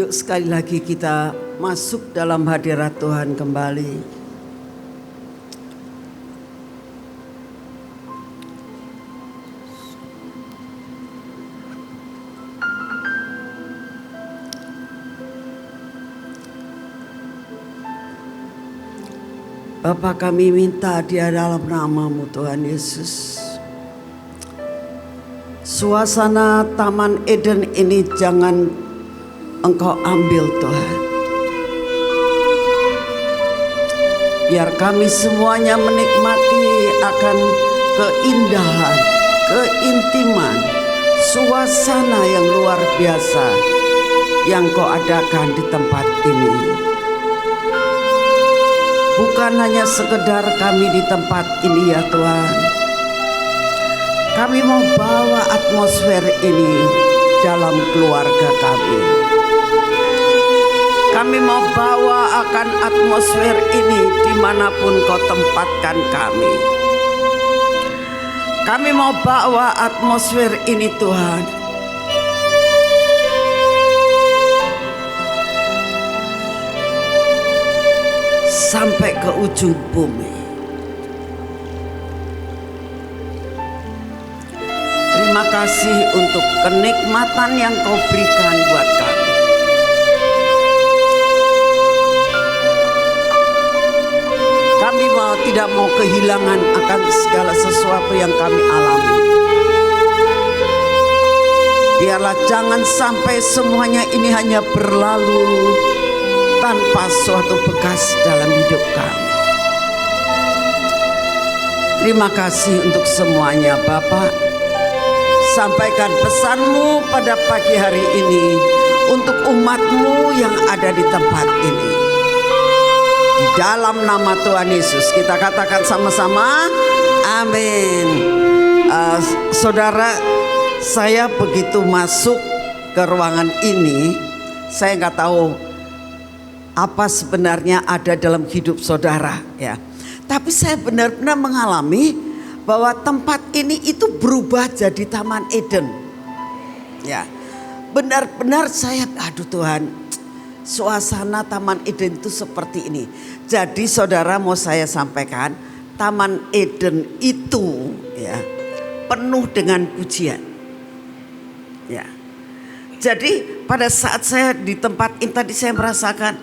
Yuk sekali lagi kita masuk dalam hadirat Tuhan kembali. Bapa, kami minta di dalam nama-Mu Tuhan Yesus, suasana Taman Eden ini jangan Engkau ambil Tuhan. Biar kami semuanya menikmati akan keindahan, keintiman, suasana yang luar biasa yang Kau adakan di tempat ini. Bukan hanya sekedar kami di tempat ini ya Tuhan. Kami mau bawa atmosfer ini dalam keluarga kami. Kami mau bawa akan atmosfer ini dimanapun Kau tempatkan kami. Kami mau bawa atmosfer ini Tuhan sampai ke ujung bumi. Terima kasih untuk kenikmatan yang Kau berikan buat kami. Kami tidak mau kehilangan akan segala sesuatu yang kami alami. Biarlah jangan sampai semuanya ini hanya berlalu tanpa suatu bekas dalam hidup kami. Terima kasih untuk semuanya Bapak. Sampaikan pesan-Mu pada pagi hari ini untuk umat-Mu yang ada di tempat ini. Di dalam nama Tuhan Yesus kita katakan sama-sama amin. Saudara, saya begitu masuk ke ruangan ini, saya nggak tahu apa sebenarnya ada dalam hidup saudara ya. Tapi saya benar-benar mengalami bahwa tempat ini itu berubah jadi Taman Eden. Ya. Benar-benar saya aduh Tuhan, suasana Taman Eden itu seperti ini. Jadi saudara, mau saya sampaikan, Taman Eden itu ya penuh dengan pujian. Ya. Jadi pada saat saya di tempat ini tadi saya merasakan,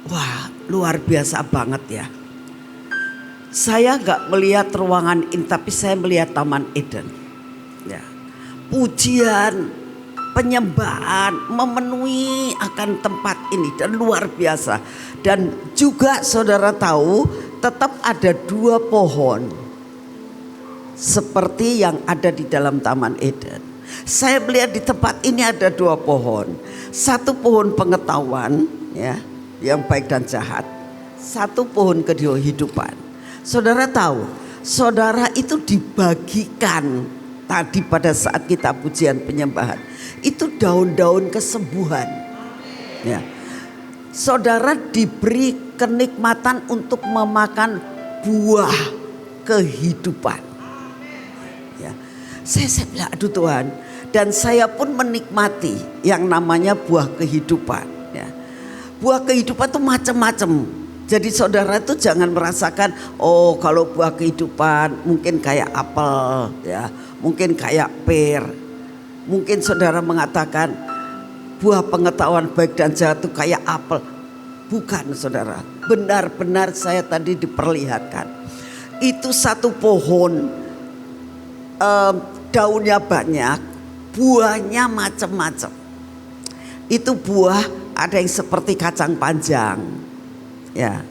wah luar biasa banget ya. Saya gak melihat ruangan ini, tapi saya melihat Taman Eden. Ya. Pujian, penyembahan memenuhi akan tempat ini dan luar biasa. Dan juga saudara tahu tetap ada 2 pohon seperti yang ada di dalam Taman Eden. Saya melihat di tempat ini ada 2 pohon. 1 pohon pengetahuan ya, yang baik dan jahat. 1 pohon kehidupan. Saudara tahu, saudara itu dibagikan tadi pada saat kita pujian penyembahan. Itu daun-daun kesembuhan. Ya. Saudara diberi kenikmatan untuk memakan buah kehidupan. Ya. Saya bilang aduh Tuhan, dan saya pun menikmati yang namanya buah kehidupan. Ya. Buah kehidupan itu macam-macam. Jadi saudara itu jangan merasakan oh kalau buah kehidupan mungkin kayak apel ya, mungkin kayak pir. Mungkin saudara mengatakan buah pengetahuan baik dan jahat itu kayak apel. Bukan saudara, benar-benar saya tadi diperlihatkan. Itu 1 pohon, daunnya banyak, buahnya macam-macam. Itu buah ada yang seperti kacang panjang. Ya,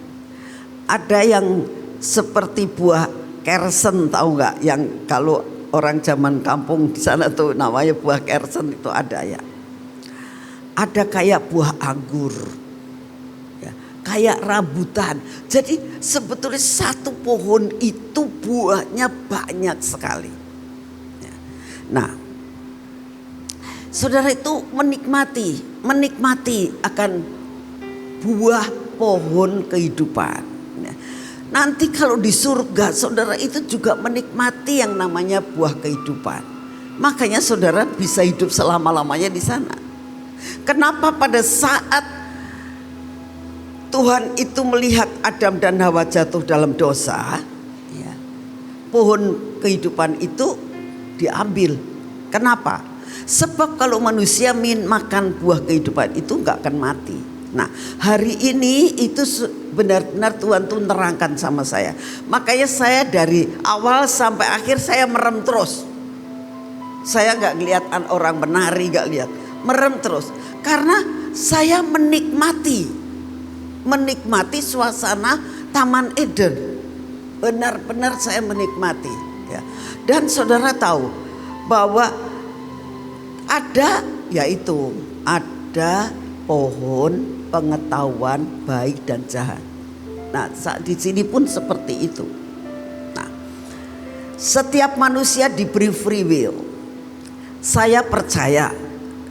ada yang seperti buah kersen, tahu nggak? Yang kalau orang zaman kampung di sana tuh namanya buah kersen itu ada ya. Ada kayak buah anggur, ya, kayak rambutan. Jadi sebetulnya 1 pohon itu buahnya banyak sekali. Ya. Nah, saudara itu menikmati akan buah pohon kehidupan. Nanti kalau di surga saudara itu juga menikmati yang namanya buah kehidupan. Makanya saudara bisa hidup selama-lamanya di sana. Kenapa pada saat Tuhan itu melihat Adam dan Hawa jatuh dalam dosa, ya, pohon kehidupan itu diambil. Kenapa? Sebab kalau manusia makan buah kehidupan itu nggak akan mati. Nah, hari ini itu benar-benar Tuhan tuh nerangkan sama saya. Makanya saya dari awal sampai akhir saya merem terus. Saya nggak lihat orang menari, nggak lihat, merem terus. Karena saya menikmati suasana Taman Eden. Benar-benar saya menikmati, ya. Dan saudara tahu bahwa ada pohon pengetahuan baik dan jahat. Nah, di sini pun seperti itu. Nah, setiap manusia diberi free will. Saya percaya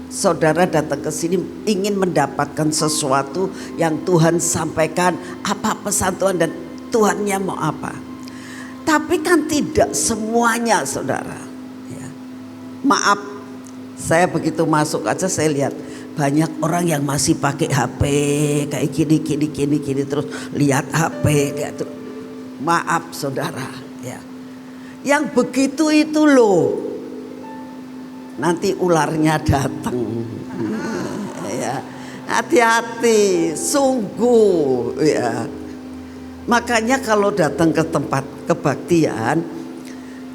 saudara datang ke sini ingin mendapatkan sesuatu yang Tuhan sampaikan, apa pesan Tuhan dan Tuhannya mau apa. Tapi kan tidak semuanya, saudara. Ya. Maaf, saya begitu masuk aja saya lihat banyak orang yang masih pakai HP kayak gini terus lihat HP lihat. Maaf saudara, ya. Yang begitu itu loh, nanti ularnya datang. Ya, hati-hati, sungguh, ya. Makanya kalau datang ke tempat kebaktian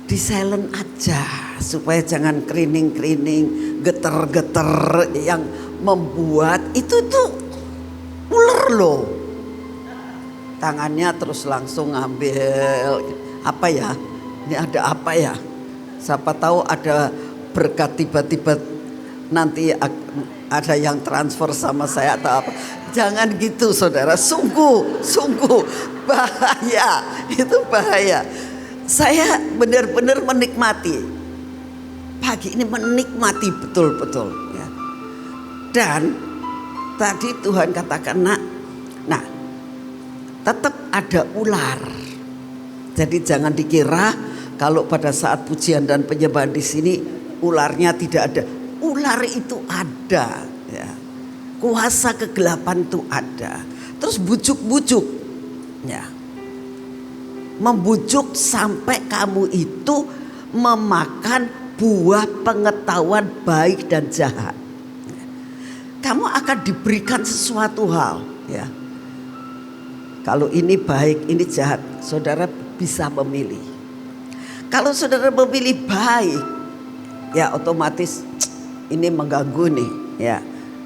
di silent aja supaya jangan kerining-kerining, geter-geter yang membuat itu ular loh. Tangannya terus langsung ngambil apa ya? Ini ada apa ya? Siapa tahu ada berkat tiba-tiba nanti ada yang transfer sama saya atau apa. Jangan gitu saudara, sungguh bahaya, itu bahaya. Saya benar-benar menikmati pagi ini, menikmati betul-betul, ya. Dan tadi Tuhan katakan nah tetap ada ular. Jadi jangan dikira kalau pada saat pujian dan penyembahan di sini ularnya tidak ada. Ular itu ada, ya. Kuasa kegelapan itu ada. Terus bujuk-bujuk, ya. Membujuk sampai kamu itu memakan buah pengetahuan baik dan jahat. Kamu akan diberikan sesuatu hal, ya. Kalau ini baik, ini jahat, saudara bisa memilih. Kalau saudara memilih baik, ya otomatis ini mengganggu nih, ya.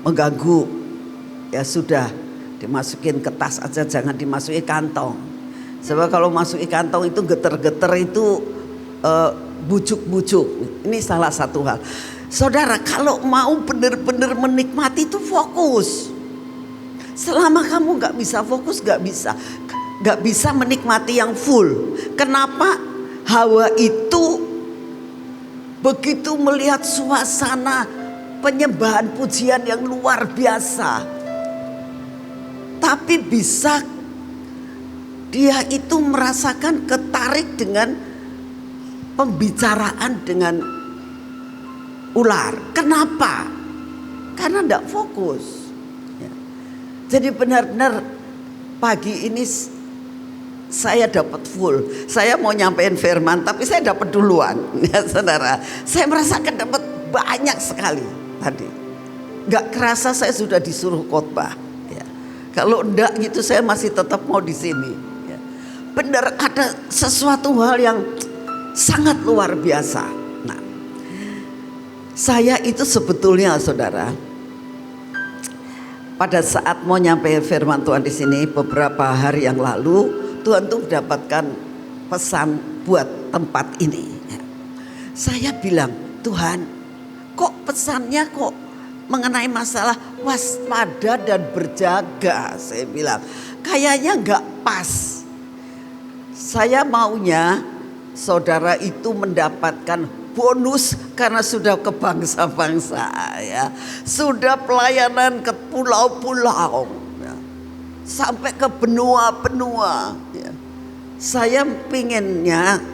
Mengganggu, ya sudah dimasukin ke tas aja, jangan dimasukin kantong. Sebab kalau masukin kantong itu geter-geter itu bujuk-bujuk. Ini salah satu hal. Saudara kalau mau benar-benar menikmati itu fokus. Selama kamu gak bisa fokus, gak bisa menikmati yang full. Kenapa? Hawa itu begitu melihat suasana penyembahan pujian yang luar biasa, tapi bisa dia itu merasakan ketarik dengan pembicaraan dengan ular. Kenapa? Karena tidak fokus, ya. Jadi benar-benar pagi ini saya dapat full. Saya mau nyampein firman tapi saya dapat duluan, ya saudara. Saya merasakan dapat banyak sekali tadi. Gak kerasa saya sudah disuruh khotbah, ya. Kalau enggak gitu saya masih tetap mau di sini, ya. Benar ada sesuatu hal yang sangat luar biasa. Nah, saya itu sebetulnya saudara, pada saat mau nyampe firman Tuhan di sini beberapa hari yang lalu, Tuhan tuh mendapatkan pesan buat tempat ini. Saya bilang, Tuhan, kok pesannya kok mengenai masalah waspada dan berjaga? Saya bilang, kayaknya nggak pas. Saya maunya saudara itu mendapatkan bonus karena sudah ke bangsa-bangsa, ya. Sudah pelayanan ke pulau-pulau, ya. Sampai ke benua-benua, ya. Saya pinginnya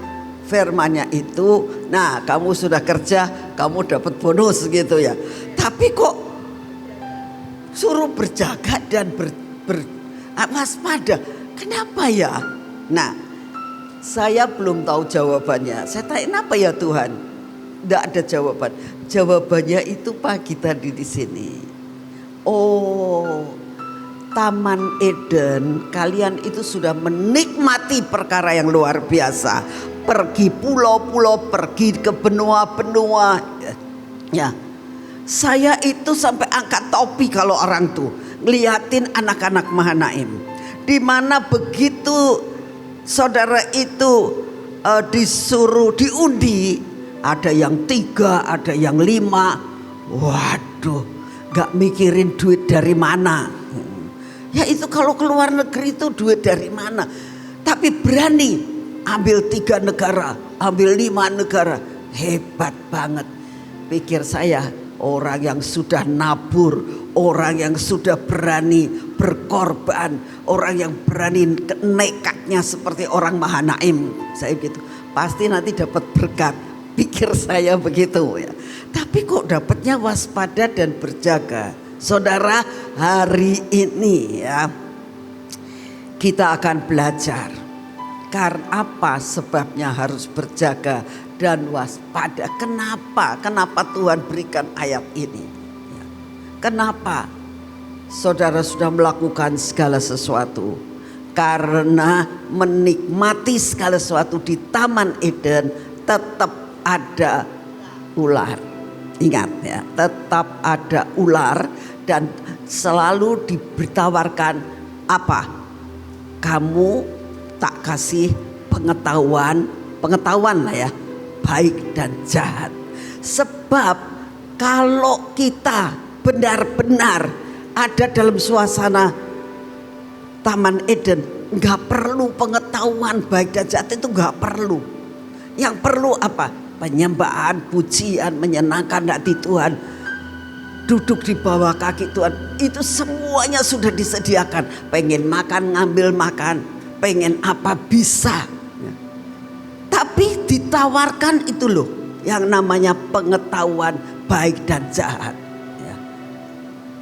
firmannya itu, nah kamu sudah kerja, kamu dapat bonus gitu ya. Tapi kok suruh berjaga dan waspada. Kenapa ya? Nah, saya belum tahu jawabannya. Saya tanya, kenapa ya Tuhan? Tidak ada jawaban. Jawabannya itu pagi tadi di sini. Oh, Taman Eden, kalian itu sudah menikmati perkara yang luar biasa. Pergi pulau-pulau, pergi ke benua-benua. Ya, saya itu sampai angkat topi kalau orang tuh ngeliatin anak-anak Mahanaim. Di mana begitu saudara itu disuruh diundi, ada yang 3, ada yang 5. Waduh, gak mikirin duit dari mana. Ya itu kalau ke luar negeri itu duit dari mana. Tapi berani ambil 3 negara, ambil 5 negara. Hebat banget. Pikir saya, orang yang sudah nabur, orang yang sudah berani berkorban, orang yang berani nekatnya seperti orang Mahanaim. Saya gitu, pasti nanti dapat berkat. Pikir saya begitu ya. Tapi kok dapatnya waspada dan berjaga. Saudara, hari ini ya kita akan belajar karena apa sebabnya harus berjaga dan waspada. Kenapa? Kenapa Tuhan berikan ayat ini? Kenapa saudara sudah melakukan segala sesuatu? Karena menikmati segala sesuatu di Taman Eden tetap ada ular. Ingat ya, tetap ada ular. Dan selalu ditawarkan apa? Kamu tak kasih pengetahuan lah ya, baik dan jahat. Sebab kalau kita benar-benar ada dalam suasana Taman Eden, nggak perlu pengetahuan baik dan jahat, itu nggak perlu. Yang perlu apa? Penyembahan, pujian, menyenangkan hati Tuhan. Duduk di bawah kaki Tuhan, itu semuanya sudah disediakan. Pengen makan, ngambil makan, pengen apa bisa. Tapi ditawarkan itu loh, yang namanya pengetahuan baik dan jahat.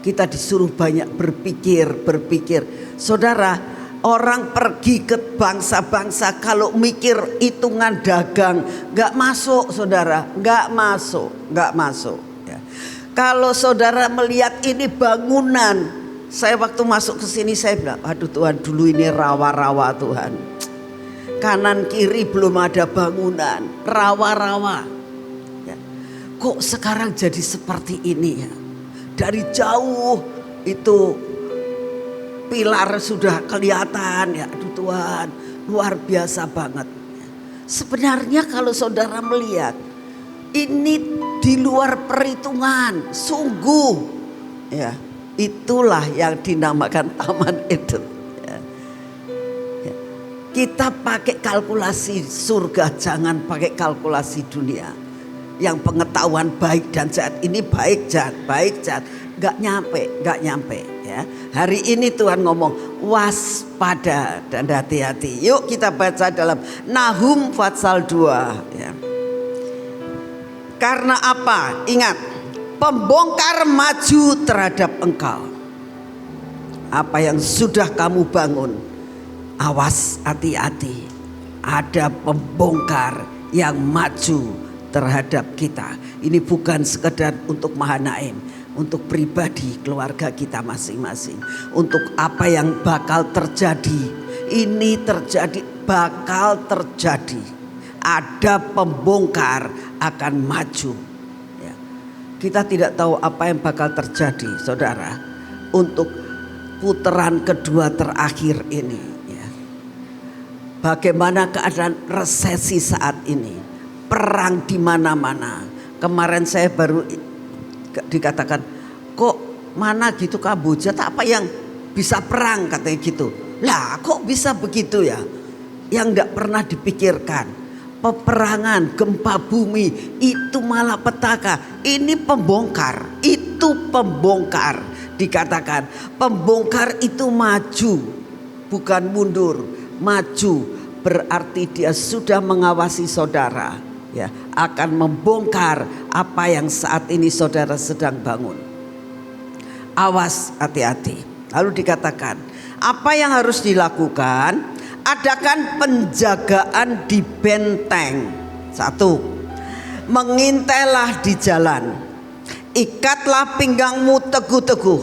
Kita disuruh banyak berpikir. Saudara, orang pergi ke bangsa-bangsa kalau mikir hitungan dagang, gak masuk saudara, gak masuk. Kalau saudara melihat ini bangunan, saya waktu masuk ke sini saya bilang, aduh Tuhan, dulu ini rawa-rawa Tuhan. Kanan kiri belum ada bangunan, rawa-rawa. Ya. Kok sekarang jadi seperti ini ya? Dari jauh itu pilar sudah kelihatan ya, aduh Tuhan, luar biasa banget. Sebenarnya kalau saudara melihat, ini di luar perhitungan, sungguh ya, itulah yang dinamakan Taman Eden ya. Ya. Kita pakai kalkulasi surga, jangan pakai kalkulasi dunia. Yang pengetahuan baik dan jahat, ini baik jahat, gak nyampe ya. Hari ini Tuhan ngomong waspada dan hati-hati. Yuk kita baca dalam Nahum pasal 2 ya. Karena apa? Ingat, pembongkar maju terhadap engkau. Apa yang sudah kamu bangun, awas, hati-hati. Ada pembongkar yang maju terhadap kita. Ini bukan sekedar untuk Mahanaim, untuk pribadi keluarga kita masing-masing. Untuk apa yang bakal terjadi. Ini terjadi, bakal terjadi. Ada pembongkar akan maju ya. Kita tidak tahu apa yang bakal terjadi saudara untuk putaran kedua terakhir ini ya. Bagaimana keadaan resesi saat ini, perang di mana-mana. Kemarin saya baru dikatakan, kok mana gitu Kamboja, tak apa yang bisa perang katanya gitu. Lah kok bisa begitu ya, yang gak pernah dipikirkan. Peperangan, gempa bumi, itu malah petaka. Ini pembongkar, itu pembongkar. Dikatakan pembongkar itu maju, bukan mundur. Maju berarti dia sudah mengawasi saudara ya, akan membongkar apa yang saat ini saudara sedang bangun. Awas, hati-hati. Lalu dikatakan, apa yang harus dilakukan? Adakan penjagaan di benteng. 1. Mengintailah di jalan. Ikatlah pinggangmu teguh-teguh.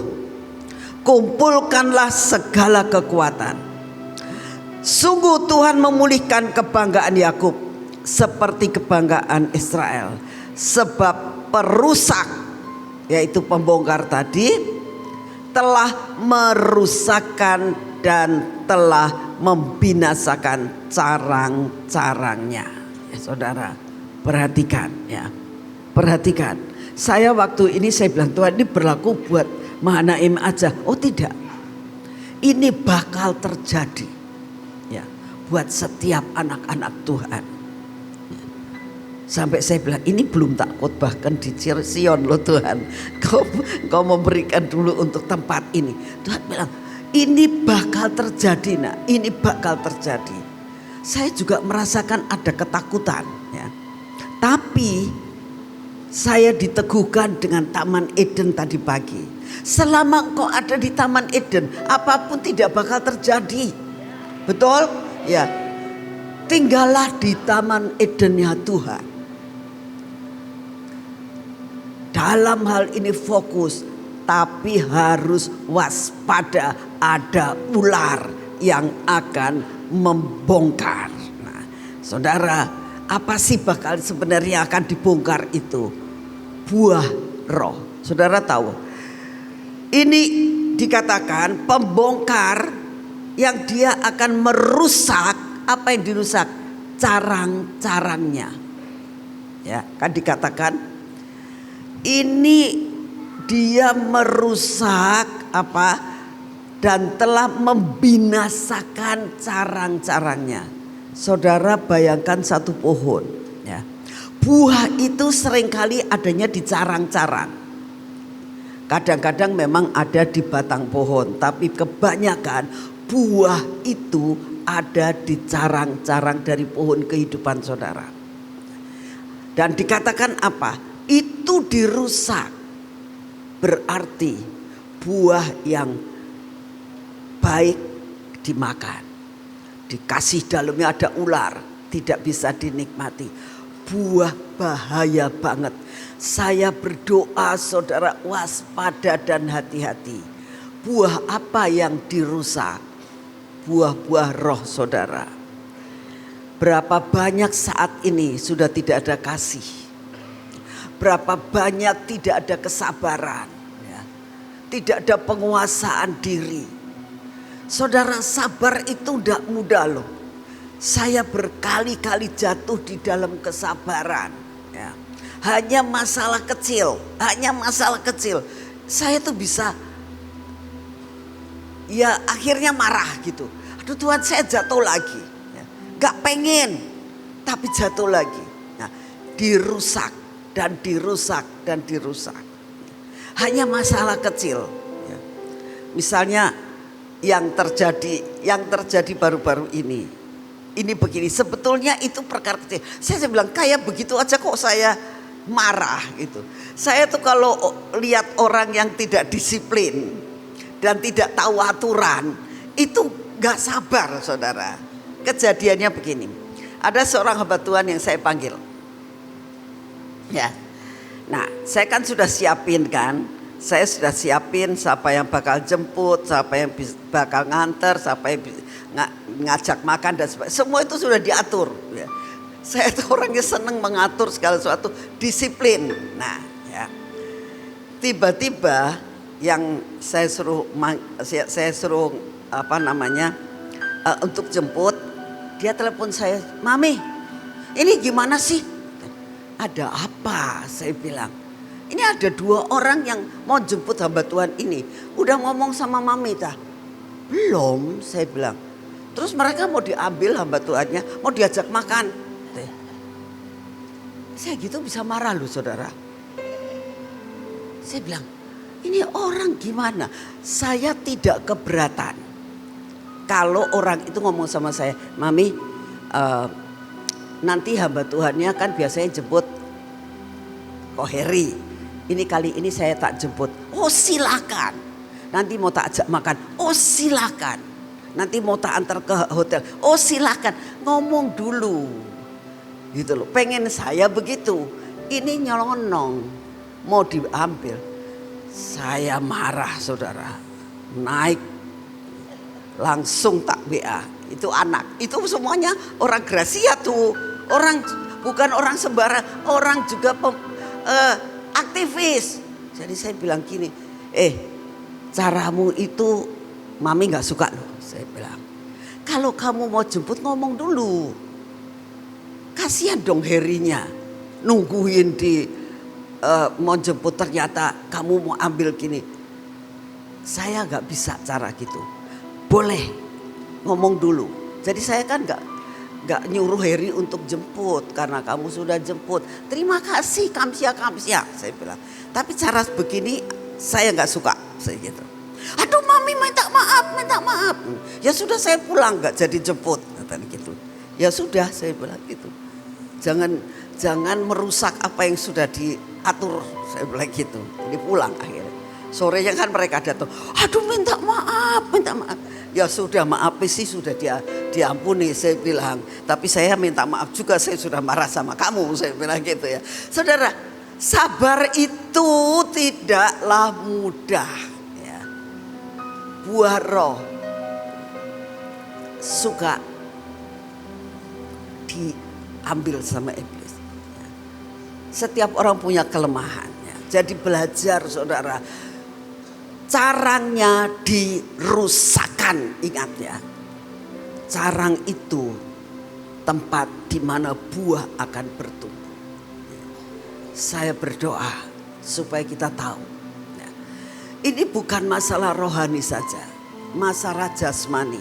Kumpulkanlah segala kekuatan. Sungguh Tuhan memulihkan kebanggaan Yakub seperti kebanggaan Israel. Sebab perusak, yaitu pembongkar tadi, telah merusakkan dan telah membinasakan carang-carangnya. Ya, saudara, perhatikan ya. Perhatikan. Saya waktu ini saya bilang, Tuhan, ini berlaku buat Mahanaim aja. Oh tidak. Ini bakal terjadi ya, buat setiap anak-anak Tuhan. Sampai saya bilang, ini belum tak khotbahkan di Sion loh Tuhan. Kau memberikan dulu untuk tempat ini. Tuhan bilang, ini bakal terjadi nak. Ini bakal terjadi. Saya juga merasakan ada ketakutan ya. Tapi saya diteguhkan dengan Taman Eden tadi pagi. Selama engkau ada di Taman Eden, apapun tidak bakal terjadi. Betul? Ya. Tinggallah di Taman Edennya Tuhan. Dalam hal ini fokus, tapi harus waspada, ada ular yang akan membongkar. Nah, saudara, apa sih bakal sebenarnya akan dibongkar itu? Buah roh. Saudara tahu, ini dikatakan pembongkar yang dia akan merusak. Apa yang dirusak? Carang-carangnya. Ya, kan dikatakan ini dia merusak apa? Dan telah membinasakan carang-carangnya. Saudara bayangkan satu pohon ya. Buah itu seringkali adanya di carang-carang. Kadang-kadang memang ada di batang pohon, tapi kebanyakan buah itu ada di carang-carang dari pohon kehidupan saudara. Dan dikatakan apa? Itu dirusak. Berarti buah yang baik dimakan. Dikasih dalamnya ada ular, tidak bisa dinikmati. Buah bahaya banget. Saya berdoa saudara waspada dan hati-hati. Buah apa yang dirusak? Buah-buah roh saudara. Berapa banyak saat ini sudah tidak ada kasih. Berapa banyak tidak ada kesabaran ya. Tidak ada penguasaan diri. Saudara, sabar itu tidak mudah loh. Saya berkali-kali jatuh di dalam kesabaran ya. Hanya masalah kecil. Saya tuh bisa ya akhirnya marah gitu. Aduh Tuhan, saya jatuh lagi ya. Gak pengen tapi jatuh lagi. Nah, dirusak dan dirusak. Hanya masalah kecil ya. Misalnya yang terjadi baru-baru ini begini, sebetulnya itu perkara kecil. Saya bilang kayak begitu aja kok saya marah gitu. Saya tuh kalau lihat orang yang tidak disiplin dan tidak tahu aturan itu gak sabar saudara. Kejadiannya begini, ada seorang hamba Tuhan yang saya panggil ya. Nah saya kan sudah siapin kan. Saya sudah siapin siapa yang bakal jemput, siapa yang bakal nganter, siapa yang ngajak makan dan sebagainya. Semua itu sudah diatur ya. Saya itu orangnya senang mengatur segala sesuatu, disiplin. Nah ya, tiba-tiba yang saya suruh untuk jemput, dia telepon saya, Mami ini gimana sih? Ada apa? Saya bilang, ini ada 2 orang yang mau jemput hamba Tuhan ini. Udah ngomong sama Mami dah? Belum, saya bilang. Terus mereka mau diambil hamba Tuhannya, mau diajak makan. Saya gitu bisa marah loh saudara. Saya bilang, ini orang gimana? Saya tidak keberatan. Kalau orang itu ngomong sama saya, Mami nanti hamba Tuhannya kan biasanya jemput Ko Heri. Ini kali ini saya tak jemput. Oh silakan. Nanti mau tak ajak makan. Oh silakan. Nanti mau tak antar ke hotel. Oh silakan. Ngomong dulu. Gitu loh. Pengen saya begitu. Ini nyelonong. Mau diambil. Saya marah saudara. Naik. Langsung tak WA. Itu anak. Itu semuanya orang Gracia tuh. Orang bukan orang sembarang. Orang juga aktivis. Jadi saya bilang gini. Caramu itu mami gak suka loh. Saya bilang. Kalau kamu mau jemput ngomong dulu. Kasihan dong Herinya. Nungguin di mau jemput ternyata kamu mau ambil gini. Saya gak bisa cara gitu. Boleh ngomong dulu. Jadi saya kan gak nyuruh Heri untuk jemput. Karena kamu sudah jemput. Terima kasih kamsia. Saya bilang. Tapi cara begini saya gak suka. Saya gitu. Aduh mami minta maaf. Ya sudah saya pulang gak jadi jemput. Kata gitu. Ya sudah saya bilang gitu. Jangan merusak apa yang sudah diatur. Saya bilang gitu. Jadi pulang akhirnya. Sorenya kan mereka datang. Aduh minta maaf. Ya sudah maaf sih sudah diampuni saya bilang. Tapi saya minta maaf juga saya sudah marah sama kamu. Saya bilang gitu ya. Saudara, sabar itu tidaklah mudah. Ya. Buah roh suka diambil sama iblis. Setiap orang punya kelemahannya. Jadi belajar saudara. Carangnya dirusakkan, ingat ya. Carang itu tempat di mana buah akan bertumbuh. Saya berdoa supaya kita tahu. Ini bukan masalah rohani saja, masalah jasmani.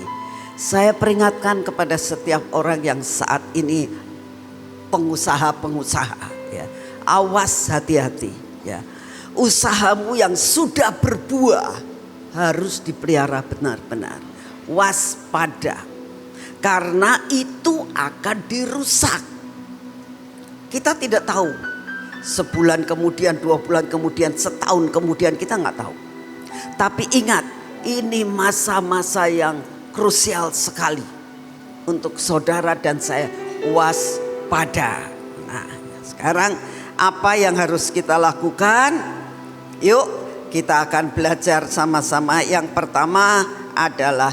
Saya peringatkan kepada setiap orang yang saat ini pengusaha-pengusaha. Ya. Awas hati-hati ya. Usahamu yang sudah berbuah harus dipelihara benar-benar. Waspada. Karena itu akan dirusak. Kita tidak tahu. Sebulan kemudian, 2 bulan kemudian, setahun kemudian kita nggak tahu. Tapi ingat, ini masa-masa yang krusial sekali. Untuk saudara dan saya waspada. Nah sekarang apa yang harus kita lakukan? Yuk kita akan belajar sama-sama. Yang pertama adalah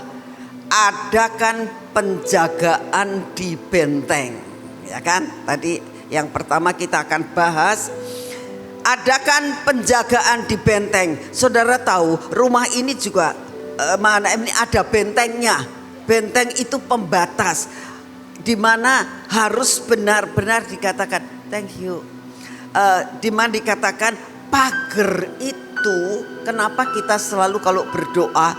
adakan penjagaan di benteng. Ya kan? Tadi yang pertama kita akan bahas adakan penjagaan di benteng. Saudara tahu rumah ini juga ini ada bentengnya. Benteng itu pembatas di mana harus benar-benar dikatakan thank you. Di mana dikatakan pagar itu, kenapa kita selalu kalau berdoa,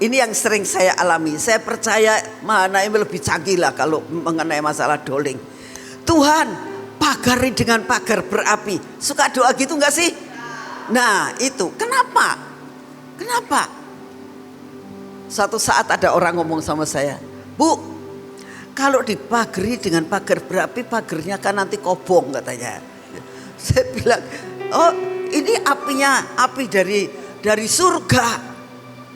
ini yang sering saya alami. Saya percaya mana ini lebih canggih lah kalau mengenai masalah doling. Tuhan pagari dengan pagar berapi. Suka doa gitu gak sih? Nah itu kenapa? Suatu saat ada orang ngomong sama saya, Bu, kalau dipagari dengan pagar berapi, pagarnya kan nanti kobong katanya. Saya bilang, oh ini api dari surga.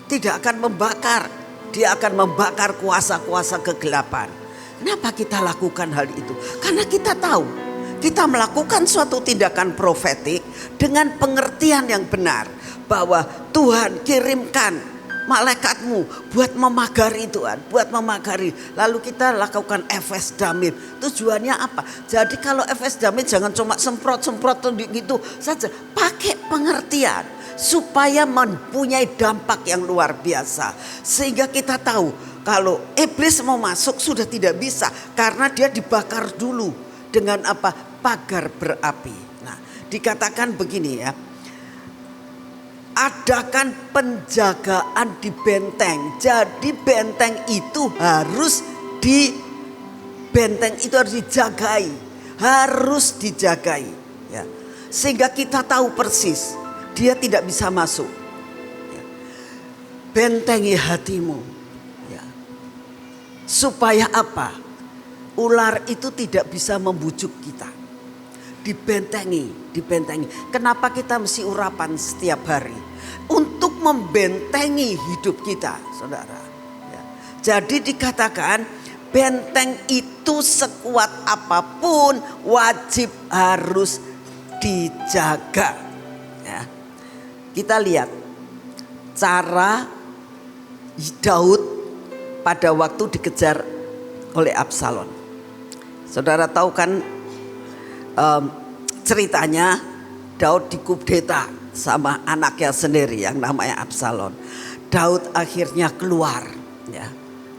Tidak akan membakar. Dia akan membakar kuasa-kuasa kegelapan. Kenapa kita lakukan hal itu? Karena kita tahu. Kita melakukan suatu tindakan profetik dengan pengertian yang benar. Bahwa Tuhan kirimkan malaikatmu buat memagari Tuhan, buat memagari. Lalu kita lakukan efes damim. Tujuannya apa? Jadi kalau efes damim jangan cuma semprot-semprot gitu saja. Pakai pengertian supaya mempunyai dampak yang luar biasa. Sehingga kita tahu kalau iblis mau masuk sudah tidak bisa karena dia dibakar dulu dengan apa? Pagar berapi. Nah, dikatakan begini ya. Adakan penjagaan di benteng. Jadi benteng itu harus dijagai, harus dijagai. Ya. Sehingga kita tahu persis dia tidak bisa masuk. Ya. Bentengi hatimu. Ya. Supaya apa? Ular itu tidak bisa membujuk kita. dibentengi. Kenapa kita mesti urapan setiap hari? Untuk membentengi hidup kita, saudara. Ya. Jadi dikatakan benteng itu sekuat apapun wajib harus dijaga. Ya. Kita lihat cara Daud pada waktu dikejar oleh Absalom. Saudara tahu kan ceritanya Daud dikudeta sama anaknya sendiri yang namanya Absalom. Daud akhirnya keluar, ya,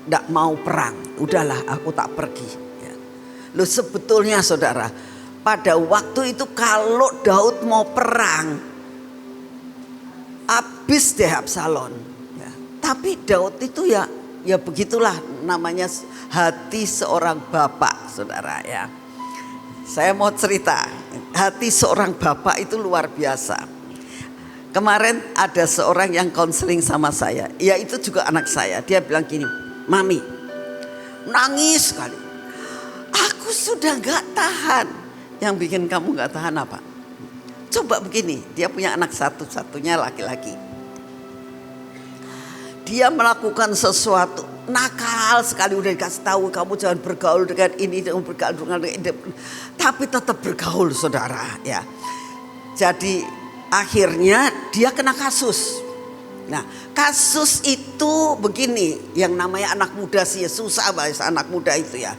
tidak mau perang. Udahlah, aku tak pergi. Ya. Loh, sebetulnya saudara, pada waktu itu kalau Daud mau perang, habis deh Absalom. Ya. Tapi Daud itu ya begitulah namanya hati seorang bapak, saudara ya. Saya mau cerita, hati seorang bapak itu luar biasa. Kemarin ada seorang yang konseling sama saya, ya itu juga anak saya. Dia bilang gini, Mami, nangis sekali. Aku sudah gak tahan. Yang bikin kamu gak tahan apa? Coba begini, dia punya anak satu-satunya laki-laki. Dia melakukan sesuatu nakal sekali, udah dikasih tahu kamu jangan bergaul dengan ini, jangan bergaul dengan ini, tapi tetap bergaul, saudara ya. Jadi akhirnya dia kena kasus. Nah, kasus itu begini, yang namanya anak muda sih susah bahasa anak muda itu ya.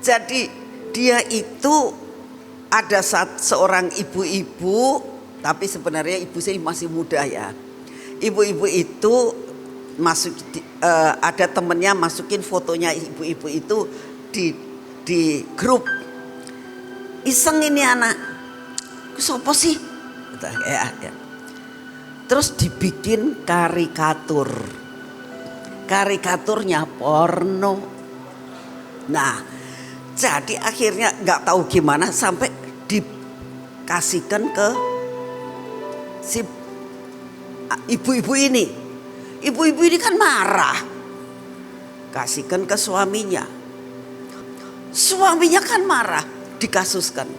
Jadi dia itu ada seorang ibu-ibu, tapi sebenarnya ibu saya masih muda ya. Ibu-ibu itu ada temennya masukin fotonya ibu-ibu itu di grup. Iseng ini anak, sopo sih? Ya. Terus dibikin karikaturnya porno. Nah, jadi akhirnya nggak tahu gimana sampai dikasihkan ke si ibu-ibu ini. Ibu-ibu ini kan marah, kasihkan ke suaminya. Suaminya kan marah, dikasuskan.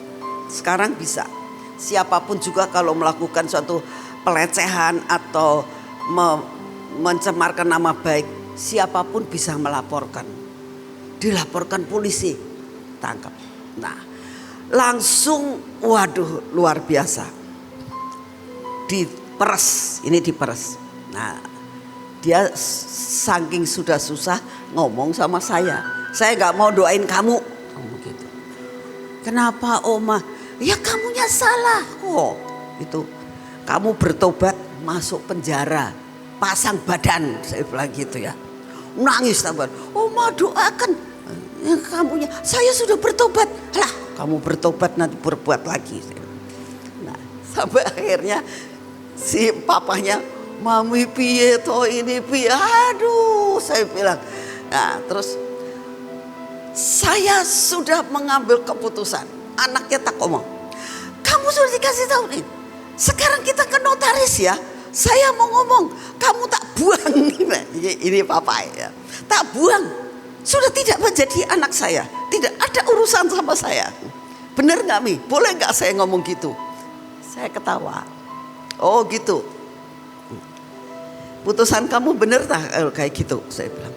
Sekarang bisa siapapun juga kalau melakukan suatu pelecehan atau mencemarkan nama baik, siapapun bisa melaporkan. Dilaporkan polisi, tangkap. Nah, langsung waduh luar biasa. Diperes, ini diperes. Nah, dia saking sudah susah ngomong sama saya nggak mau doain kamu gitu. Kenapa Oma? Ya kamunya salah kok. Itu kamu bertobat masuk penjara, pasang badan, saya bilang gitu ya. Nangis tambah. Oma doakan ya, kamunya. Saya sudah bertobat. Lah, kamu bertobat nanti berbuat lagi. Nah, sampai akhirnya si papanya, Mami piye toh ini piye, aduh saya bilang. Nah terus saya sudah mengambil keputusan. Anaknya tak ngomong, kamu sudah dikasih tahu nih, sekarang kita ke notaris ya. Saya mau ngomong, kamu tak buang. Ini papa ya, tak buang. Sudah tidak menjadi anak saya, tidak ada urusan sama saya. Bener gak Mi? Boleh gak saya ngomong gitu? Saya ketawa. Oh gitu. Putusan kamu bener tak kayak gitu? Saya bilang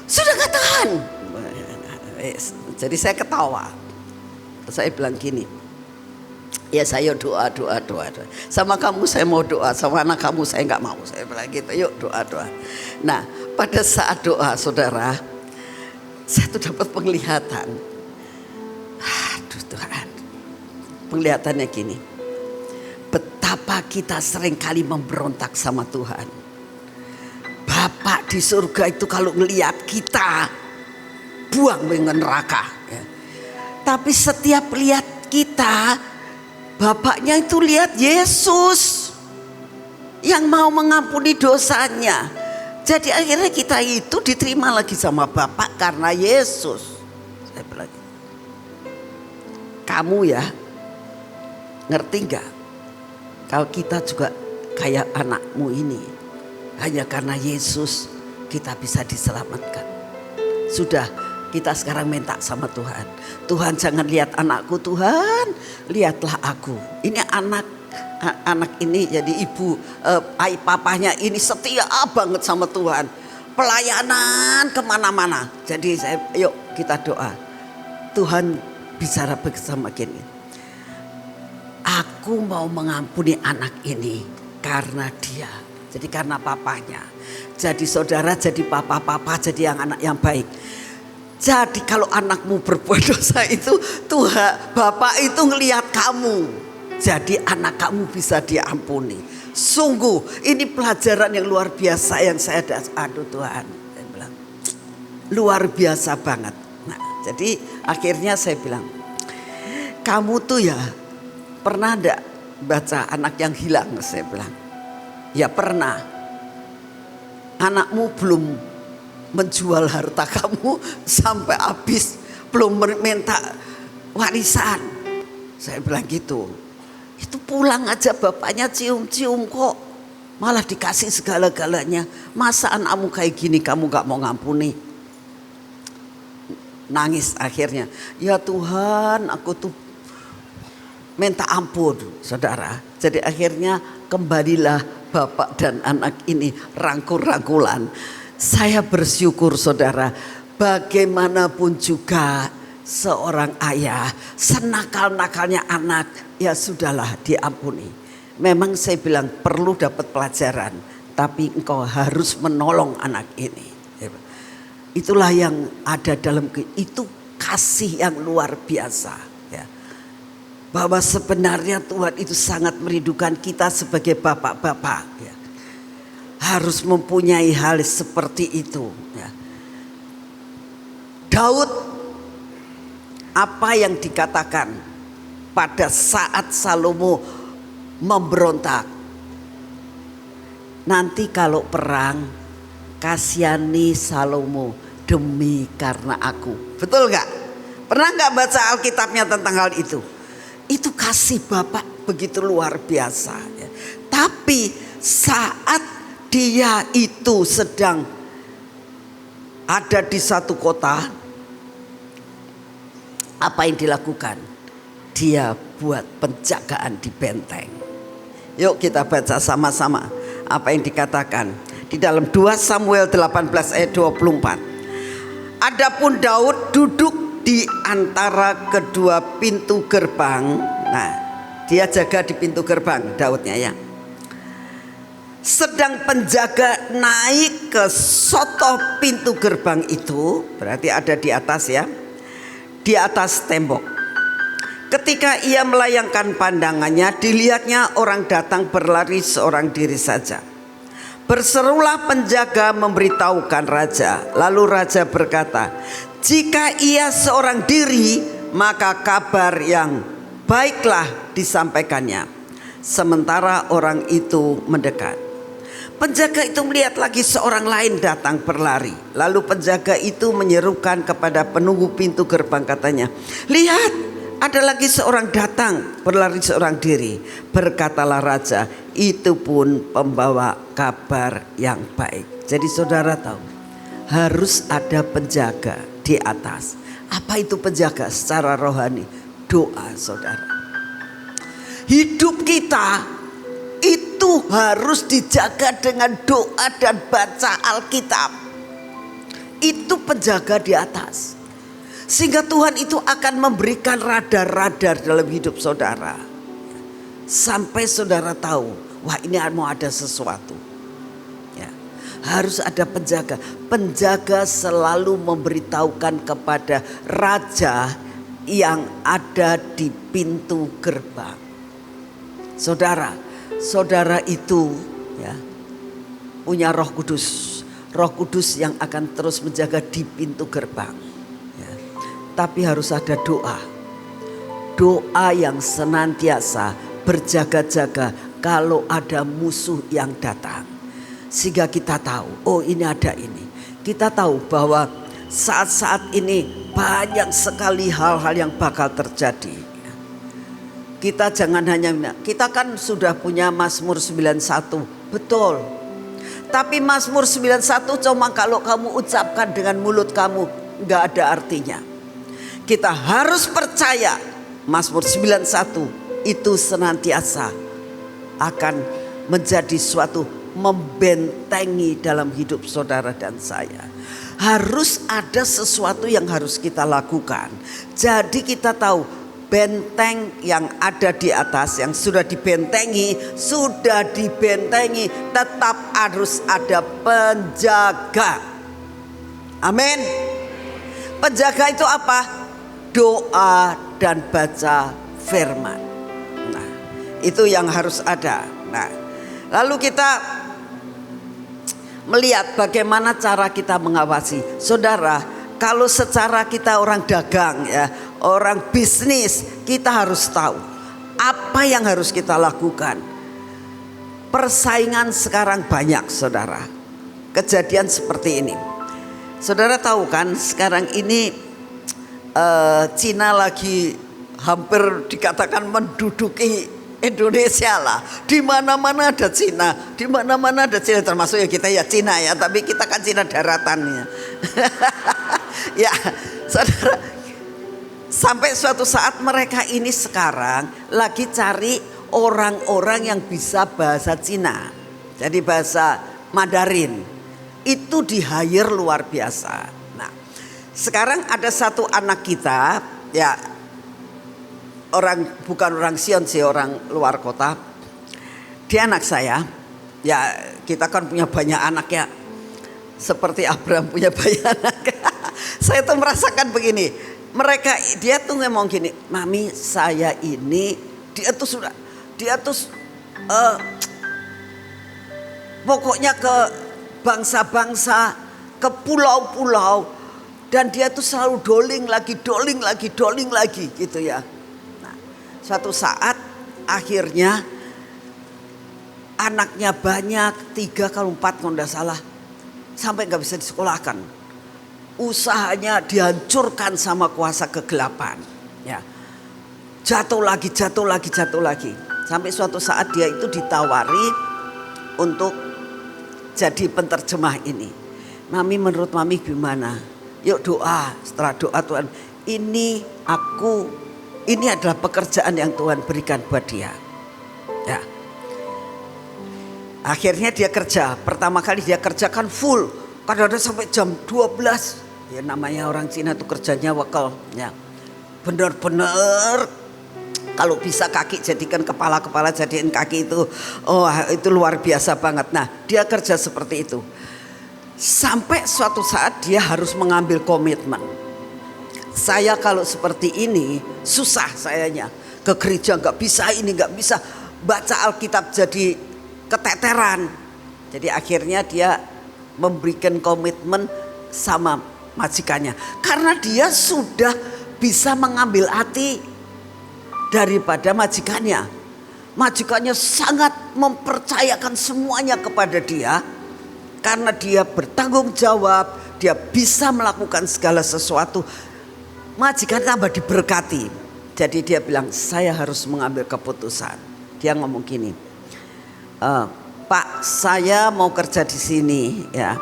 sudah gak tahan. Jadi saya ketawa. Saya bilang gini, ya saya doa. Sama kamu saya mau doa, sama anak kamu saya gak mau. Saya bilang gitu, yuk doa. Nah pada saat doa saudara, saya tuh dapat penglihatan. Aduh Tuhan, penglihatannya gini. Betapa kita sering kali memberontak sama Tuhan. Bapak di surga itu kalau ngelihat kita buang ke neraka ya. Tapi setiap lihat kita, Bapaknya itu lihat Yesus yang mau mengampuni dosanya. Jadi akhirnya kita itu diterima lagi sama Bapak karena Yesus. Saya bilang, kamu ya ngerti gak? Kalau kita juga kayak anakmu ini, hanya karena Yesus kita bisa diselamatkan. Sudah Kita sekarang minta sama Tuhan. Tuhan, jangan lihat anakku, Tuhan, lihatlah aku. Ini anak ini jadi ibu, papahnya ini setia banget sama Tuhan. Pelayanan kemana-mana. Jadi yuk kita doa. Tuhan bicara bersama gini. Aku mau mengampuni anak ini karena dia. Jadi karena papanya. Jadi saudara, jadi papa jadi yang anak yang baik. Jadi kalau anakmu berbuat dosa itu, Tuhan Bapak itu ngelihat kamu. Jadi anak kamu bisa diampuni. Sungguh ini pelajaran yang luar biasa yang saya aduh Tuhan, saya bilang luar biasa banget. Nah, jadi akhirnya saya bilang, kamu tuh ya pernah enggak baca anak yang hilang? Saya bilang, ya pernah. Anakmu belum menjual harta kamu sampai habis, belum minta warisan. Saya bilang gitu. Itu pulang aja bapaknya cium-cium kok, malah dikasih segala-galanya. Masa anakmu kayak gini kamu gak mau ngampuni? Nangis akhirnya. Ya Tuhan, aku tuh minta ampun, saudara. Jadi akhirnya kembalilah bapak dan anak ini rangkul-rangkulan. Saya bersyukur saudara, bagaimanapun juga seorang ayah, senakal-nakalnya anak, ya sudahlah diampuni. Memang saya bilang perlu dapat pelajaran, tapi engkau harus menolong anak ini. Itulah yang ada dalam itu, kasih yang luar biasa. Ya. Bahwa sebenarnya Tuhan itu sangat merindukan kita sebagai bapak-bapak. Ya. Harus mempunyai hal seperti itu. Ya. Daud, apa yang dikatakan pada saat Salomo memberontak, nanti kalau perang kasihani Salomo demi karena aku. Betul gak? Pernah gak baca Alkitabnya tentang hal itu? Itu kasih Bapak begitu luar biasa. Ya. Tapi saat dia itu sedang ada di satu kota, apa yang dilakukan? Dia buat penjagaan di benteng. Yuk kita baca sama-sama apa yang dikatakan di dalam 2 Samuel 18 ayat 24. Adapun Daud duduk di antara kedua pintu gerbang. Nah, dia jaga di pintu gerbang Daudnya ya. Sedang penjaga naik ke soto pintu gerbang itu, berarti ada di atas ya, di atas tembok. Ketika ia melayangkan pandangannya, dilihatnya orang datang berlari seorang diri saja. Berserulah penjaga memberitahukan raja. Lalu raja berkata, jika ia seorang diri, maka kabar yang baiklah disampaikannya. Sementara orang itu mendekat. Penjaga itu melihat lagi seorang lain datang berlari. Lalu penjaga itu menyerukan kepada penunggu pintu gerbang, katanya, lihat, ada lagi seorang datang berlari seorang diri. Berkatalah raja, itu pun pembawa kabar yang baik. Jadi saudara tahu, harus ada penjaga di atas. Apa itu penjaga secara rohani? Doa, saudara. Hidup kita itu harus dijaga dengan doa dan baca Alkitab. Itu penjaga di atas. Sehingga Tuhan itu akan memberikan radar-radar dalam hidup saudara. Sampai saudara tahu, wah ini mau ada sesuatu. Ya, harus ada penjaga. Penjaga selalu memberitahukan kepada raja yang ada di pintu gerbang. Saudara itu ya punya Roh Kudus. Roh Kudus yang akan terus menjaga di pintu gerbang. Ya. Tapi harus ada doa. Doa yang senantiasa berjaga-jaga kalau ada musuh yang datang. Sehingga kita tahu, oh ini ada ini. Kita tahu bahwa saat-saat ini banyak sekali hal-hal yang bakal terjadi. Kita jangan hanya, kita kan sudah punya Mazmur 91, betul. Tapi Mazmur 91 cuma kalau kamu ucapkan dengan mulut kamu, nggak ada artinya. Kita harus percaya Mazmur 91 itu senantiasa akan menjadi suatu membentengi dalam hidup saudara dan saya. Harus ada sesuatu yang harus kita lakukan. Jadi kita tahu benteng yang ada di atas yang sudah dibentengi, tetap harus ada penjaga. Amin. Penjaga itu apa? Doa dan baca firman. Nah, itu yang harus ada. Nah, lalu kita melihat bagaimana cara kita mengawasi. Saudara, kalau secara kita orang dagang ya, orang bisnis, kita harus tahu apa yang harus kita lakukan. Persaingan sekarang banyak, saudara. Kejadian seperti ini. Saudara tahu kan sekarang ini Cina lagi hampir dikatakan menduduki Indonesia lah. Di mana-mana ada Cina, di mana-mana ada Cina, termasuk ya kita ya Cina ya, tapi kita kan Cina daratannya. Ya, saudara, sampai suatu saat mereka ini sekarang lagi cari orang-orang yang bisa bahasa Cina. Jadi bahasa Mandarin. Itu di-hire luar biasa. Nah, sekarang ada satu anak kita ya, bukan orang Sion sih, orang luar kota. Dia anak saya. Ya kita kan punya banyak anak ya. Seperti Abraham punya banyak anak. Saya tuh merasakan begini. Dia tuh ngomong gini, mami saya ini, dia tuh pokoknya ke bangsa-bangsa, ke pulau-pulau. Dan dia tuh selalu doling lagi gitu ya. Suatu saat akhirnya anaknya banyak, 3 kalau 4 kalau tidak salah, sampai nggak bisa disekolahkan. Usahanya dihancurkan sama kuasa kegelapan. Ya, jatuh lagi. Sampai suatu saat dia itu ditawari untuk jadi penterjemah ini. Mami, menurut mami gimana? Yuk doa. Setelah doa, Tuhan, ini adalah pekerjaan yang Tuhan berikan buat dia. Ya. Akhirnya dia kerja. Pertama kali dia kerjakan full. Kadang-kadang sampai jam 12. Ya namanya orang Cina tuh kerjanya wakal. Ya. Benar-benar kalau bisa kaki jadikan kepala jadikan kaki itu. Oh, itu luar biasa banget. Nah, dia kerja seperti itu. Sampai suatu saat dia harus mengambil komitmen. Saya kalau seperti ini susah sayanya. Ke gereja nggak bisa, ini nggak bisa. Baca Alkitab jadi keteteran. Jadi akhirnya dia memberikan komitmen sama majikannya. Karena dia sudah bisa mengambil hati daripada majikannya. Majikannya sangat mempercayakan semuanya kepada dia. Karena dia bertanggung jawab, dia bisa melakukan segala sesuatu. Majikan tambah diberkati. Jadi dia bilang, saya harus mengambil keputusan. Dia ngomong gini, Pak, saya mau kerja di sini ya.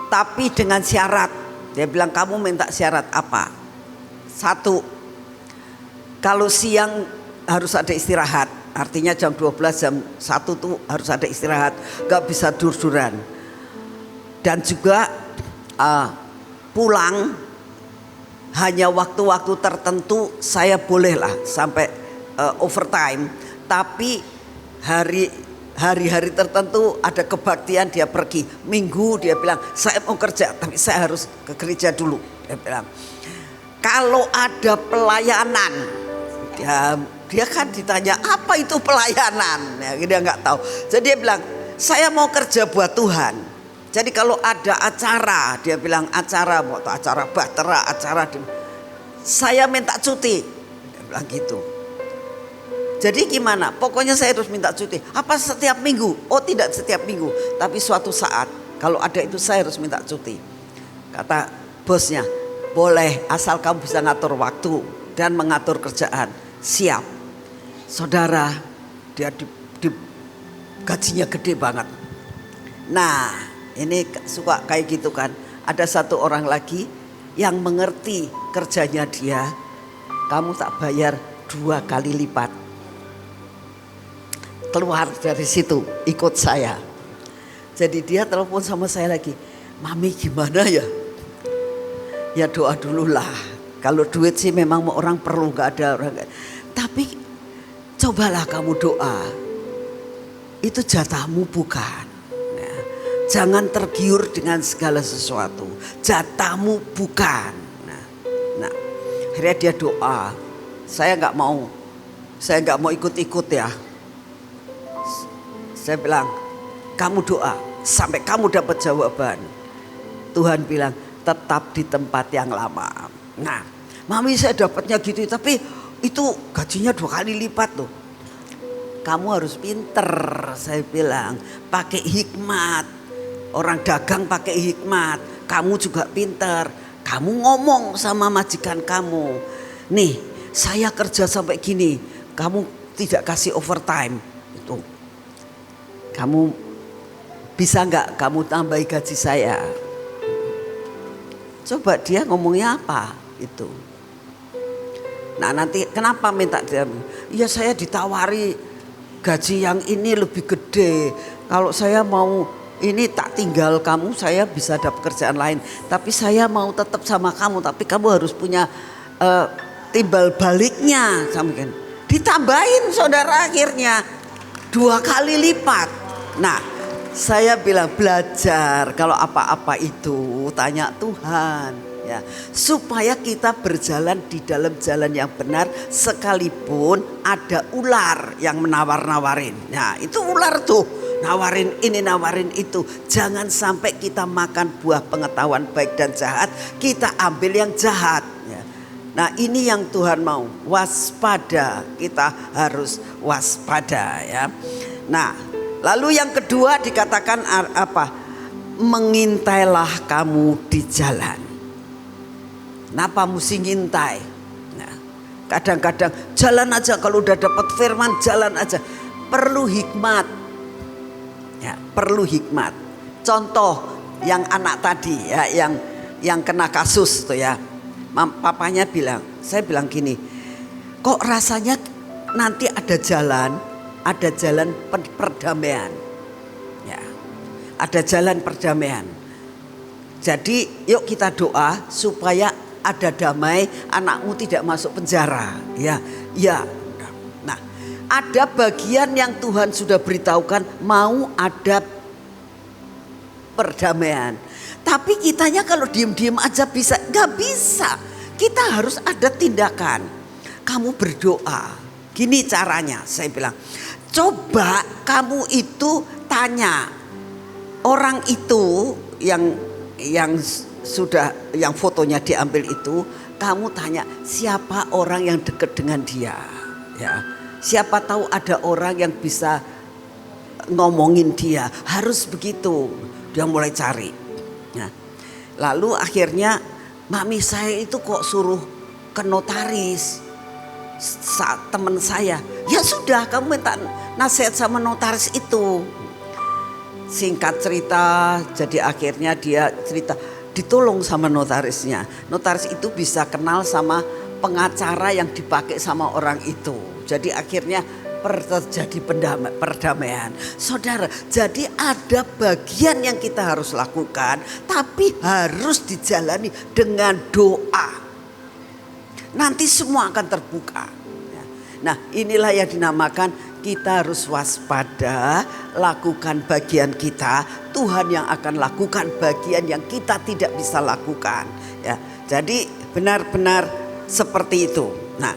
Tapi dengan syarat. Dia bilang, kamu minta syarat apa? 1, kalau siang harus ada istirahat. Artinya jam 12, jam 1 tuh harus ada istirahat. Gak bisa dur-duran. Dan juga pulang hanya waktu-waktu tertentu saya bolehlah sampai overtime. Tapi hari-hari tertentu ada kebaktian dia pergi. Minggu dia bilang, saya mau kerja tapi saya harus ke gereja dulu. Dia bilang, kalau ada pelayanan, dia kan ditanya apa itu pelayanan, ya, dia nggak tahu. Jadi dia bilang, saya mau kerja buat Tuhan. Jadi kalau ada acara, dia bilang acara bahtera, saya minta cuti. Dia bilang gitu. Jadi gimana? Pokoknya saya harus minta cuti. Apa setiap minggu? Oh tidak setiap minggu. Tapi suatu saat kalau ada itu saya harus minta cuti. Kata bosnya, boleh asal kamu bisa ngatur waktu dan mengatur kerjaan. Siap. Saudara, dia gajinya gede banget. Nah, ini suka kayak gitu kan. Ada satu orang lagi yang mengerti kerjanya dia, kamu tak bayar 2 kali lipat. Keluar dari situ, ikut saya. Jadi dia telepon sama saya lagi, Mami gimana ya? Ya doa dululah. Kalau duit sih memang orang perlu, gak ada orang. Tapi cobalah kamu doa. Itu jatahmu bukan. Ya. Jangan tergiur dengan segala sesuatu. Jatahmu bukan. Nah, akhirnya dia doa. Saya nggak mau ikut-ikut ya. Saya bilang, kamu doa sampai kamu dapat jawaban. Tuhan bilang, tetap di tempat yang lama. Nah, Mami saya dapatnya gitu, tapi itu gajinya 2 kali lipat loh. Kamu harus pinter, saya bilang, pakai hikmat. Orang dagang pakai hikmat, kamu juga pinter. Kamu ngomong sama majikan kamu, nih saya kerja sampai gini, kamu tidak kasih overtime. Itu kamu bisa nggak kamu tambahi gaji saya? Coba dia ngomongnya apa itu. Nah nanti kenapa minta dia? Ya saya ditawari gaji yang ini lebih gede. Kalau saya mau ini tak tinggal kamu, saya bisa dapat kerjaan lain. Tapi saya mau tetap sama kamu. Tapi kamu harus punya timbal baliknya. Ditambahin saudara akhirnya 2 kali lipat. Nah saya bilang belajar kalau apa-apa itu tanya Tuhan. Ya, supaya kita berjalan di dalam jalan yang benar sekalipun ada ular yang menawar-nawarin. Nah itu ular tuh nawarin ini nawarin itu. Jangan sampai kita makan buah pengetahuan baik dan jahat, kita ambil yang jahat. Ya. Nah ini yang Tuhan mau, waspada, kita harus waspada ya. Nah lalu yang kedua dikatakan apa? Mengintailah kamu di jalan. Kenapa mesti ngintai? Nah, kadang-kadang jalan aja, kalau udah dapat firman jalan aja. Perlu hikmat. Ya, perlu hikmat. Contoh yang anak tadi ya, yang kena kasus tuh ya. Papanya bilang, saya bilang gini, kok rasanya nanti ada jalan perdamaian. Ya, ada jalan perdamaian. Jadi yuk kita doa supaya ada damai, anakmu tidak masuk penjara. Ya. Nah, ada bagian yang Tuhan sudah beritahukan mau ada perdamaian. Tapi kitanya kalau diem-diem aja bisa? Gak bisa. Kita harus ada tindakan. Kamu berdoa. Gini caranya, saya bilang. Coba kamu itu tanya orang itu yang fotonya diambil itu, kamu tanya siapa orang yang dekat dengan dia, ya. Siapa tahu ada orang yang bisa ngomongin dia, harus begitu. Dia mulai cari. Nah, lalu akhirnya mami saya itu kok suruh ke notaris. Saat teman saya, ya sudah kamu minta nasihat sama notaris itu. Singkat cerita, jadi akhirnya dia cerita ditolong sama notarisnya. Notaris itu bisa kenal sama pengacara yang dipakai sama orang itu. Jadi akhirnya terjadi perdamaian. Saudara, jadi ada bagian yang kita harus lakukan, tapi harus dijalani dengan doa. Nanti semua akan terbuka. Nah inilah yang dinamakan kita harus waspada, lakukan bagian kita, Tuhan yang akan lakukan bagian yang kita tidak bisa lakukan. Ya, jadi benar-benar seperti itu. Nah,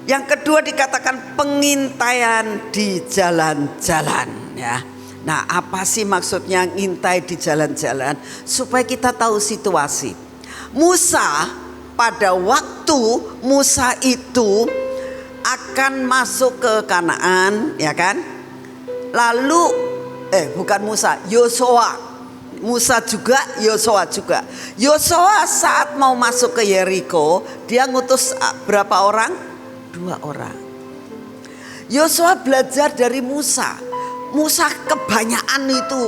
yang kedua dikatakan pengintaian di jalan-jalan. Ya, nah apa sih maksudnya ngintai di jalan-jalan? Supaya kita tahu situasi. Musa pada waktu Musa itu akan masuk ke Kanaan, ya kan? Lalu bukan Musa, Yosua. Musa juga, Yosua juga. Yosua saat mau masuk ke Yeriko, dia ngutus berapa orang? 2 orang. Yosua belajar dari Musa. Musa kebanyakan itu.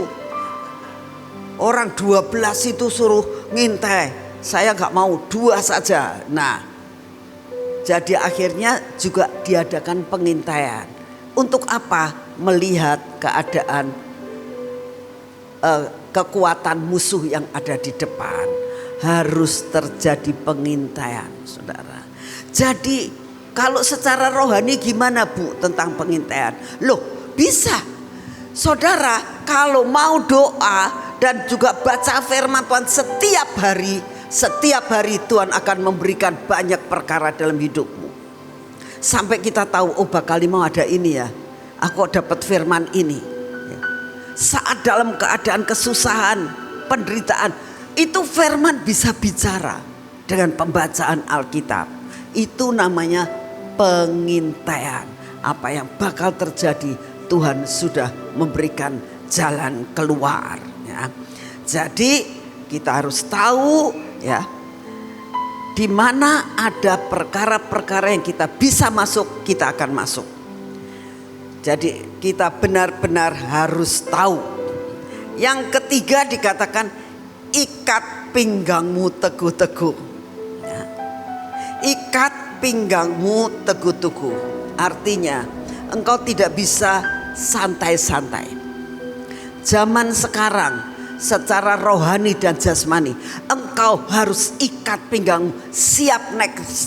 Orang 12 itu suruh ngintai. saya nggak mau, 2 saja. Nah, jadi akhirnya juga diadakan pengintaian. Untuk apa? Melihat keadaan kekuatan musuh yang ada di depan. Harus terjadi pengintaian, saudara. Jadi kalau secara rohani gimana Bu tentang pengintaian? Loh, bisa. Saudara kalau mau doa dan juga baca firman Tuhan setiap hari Tuhan akan memberikan banyak perkara dalam hidupmu. Sampai kita tahu, oh bakal mau ada ini ya, aku dapat firman ini. Saat dalam keadaan kesusahan, penderitaan, itu firman bisa bicara dengan pembacaan Alkitab. Itu namanya pengintaian. Apa yang bakal terjadi, Tuhan sudah memberikan jalan keluar ya. Jadi kita harus tahu ya, di mana ada perkara-perkara yang kita bisa masuk, kita akan masuk. Jadi kita benar-benar harus tahu. Yang ketiga dikatakan ikat pinggangmu teguh-teguh ya. Ikat pinggangmu teguh-teguh. Artinya engkau tidak bisa santai-santai. Zaman sekarang secara rohani dan jasmani engkau harus ikat pinggangmu, siap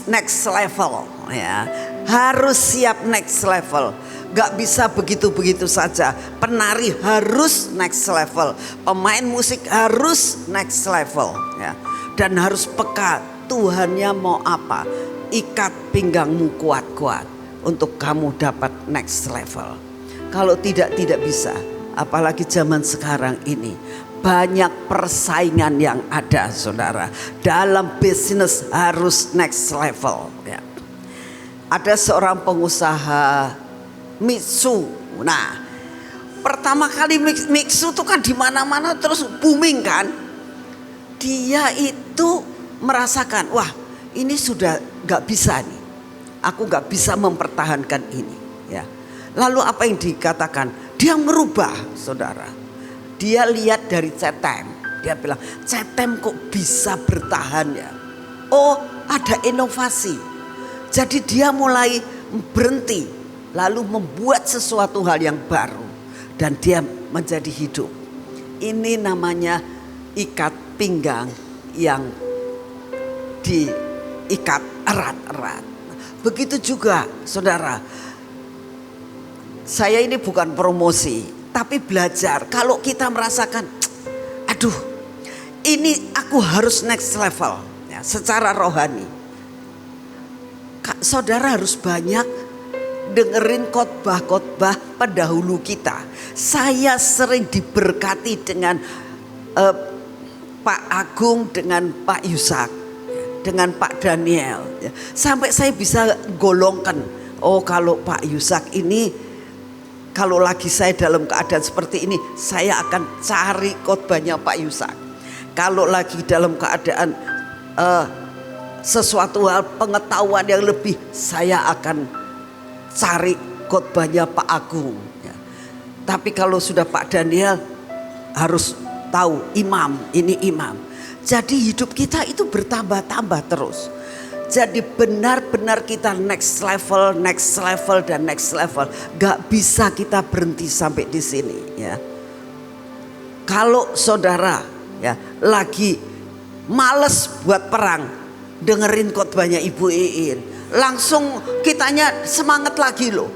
next level ya. Harus siap next level. Gak bisa begitu-begitu saja. Penari harus next level, pemain musik harus next level ya. Dan harus peka Tuhannya mau apa. Ikat pinggangmu kuat-kuat untuk kamu dapat next level. Kalau tidak bisa. Apalagi zaman sekarang ini banyak persaingan yang ada, saudara. Dalam bisnis harus next level ya. Ada seorang pengusaha mixu. Nah, pertama kali mixu itu kan di mana-mana terus booming kan. Dia itu merasakan, wah ini sudah gak bisa nih. Aku gak bisa mempertahankan ini ya. Lalu apa yang dikatakan? Dia merubah, saudara. Dia lihat dari CTM. Dia bilang, CTM kok bisa bertahan ya. Oh, ada inovasi. Jadi dia mulai berhenti, lalu membuat sesuatu hal yang baru. Dan dia menjadi hidup. Ini namanya ikat pinggang yang diikat erat-erat. Begitu juga, saudara. Saya ini bukan promosi, tapi belajar. Kalau kita merasakan, aduh, ini aku harus next level ya, secara rohani. Saudara harus banyak dengerin khotbah-khotbah pendahulu kita. Saya sering diberkati dengan Pak Agung, dengan Pak Yusak, dengan Pak Daniel. Sampai saya bisa golongkan, oh kalau Pak Yusak ini, kalau lagi saya dalam keadaan seperti ini, saya akan cari khotbahnya Pak Yusak. Kalau lagi dalam keadaan sesuatu hal pengetahuan yang lebih, saya akan cari khotbahnya Pak Agung ya. Tapi kalau sudah Pak Daniel, harus tahu imam, ini imam. Jadi hidup kita itu bertambah-tambah terus. Jadi benar-benar kita next level dan next level. Gak bisa kita berhenti sampai di sini ya. Kalau saudara ya lagi males buat perang, dengerin khotbahnya Ibu Iin, langsung kitanya semangat lagi loh.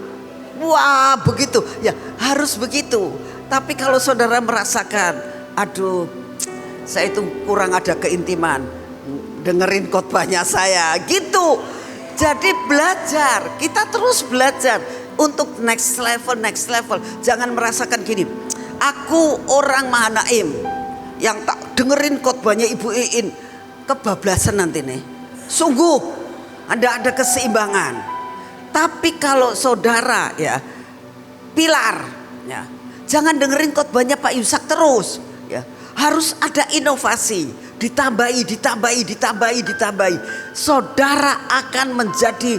Wah begitu ya, harus begitu. Tapi kalau saudara merasakan, aduh saya itu kurang ada keintiman, dengerin khotbahnya saya gitu. Jadi belajar, kita terus belajar untuk next level. Jangan merasakan gini, aku orang Mahanaim yang tak dengerin khotbahnya Ibu Iin, kebablasan nanti nih. Sungguh Anda ada keseimbangan. Tapi kalau saudara ya pilar ya, jangan dengerin khotbahnya Pak Yusak terus ya. Harus ada inovasi, ditambahi. Saudara akan menjadi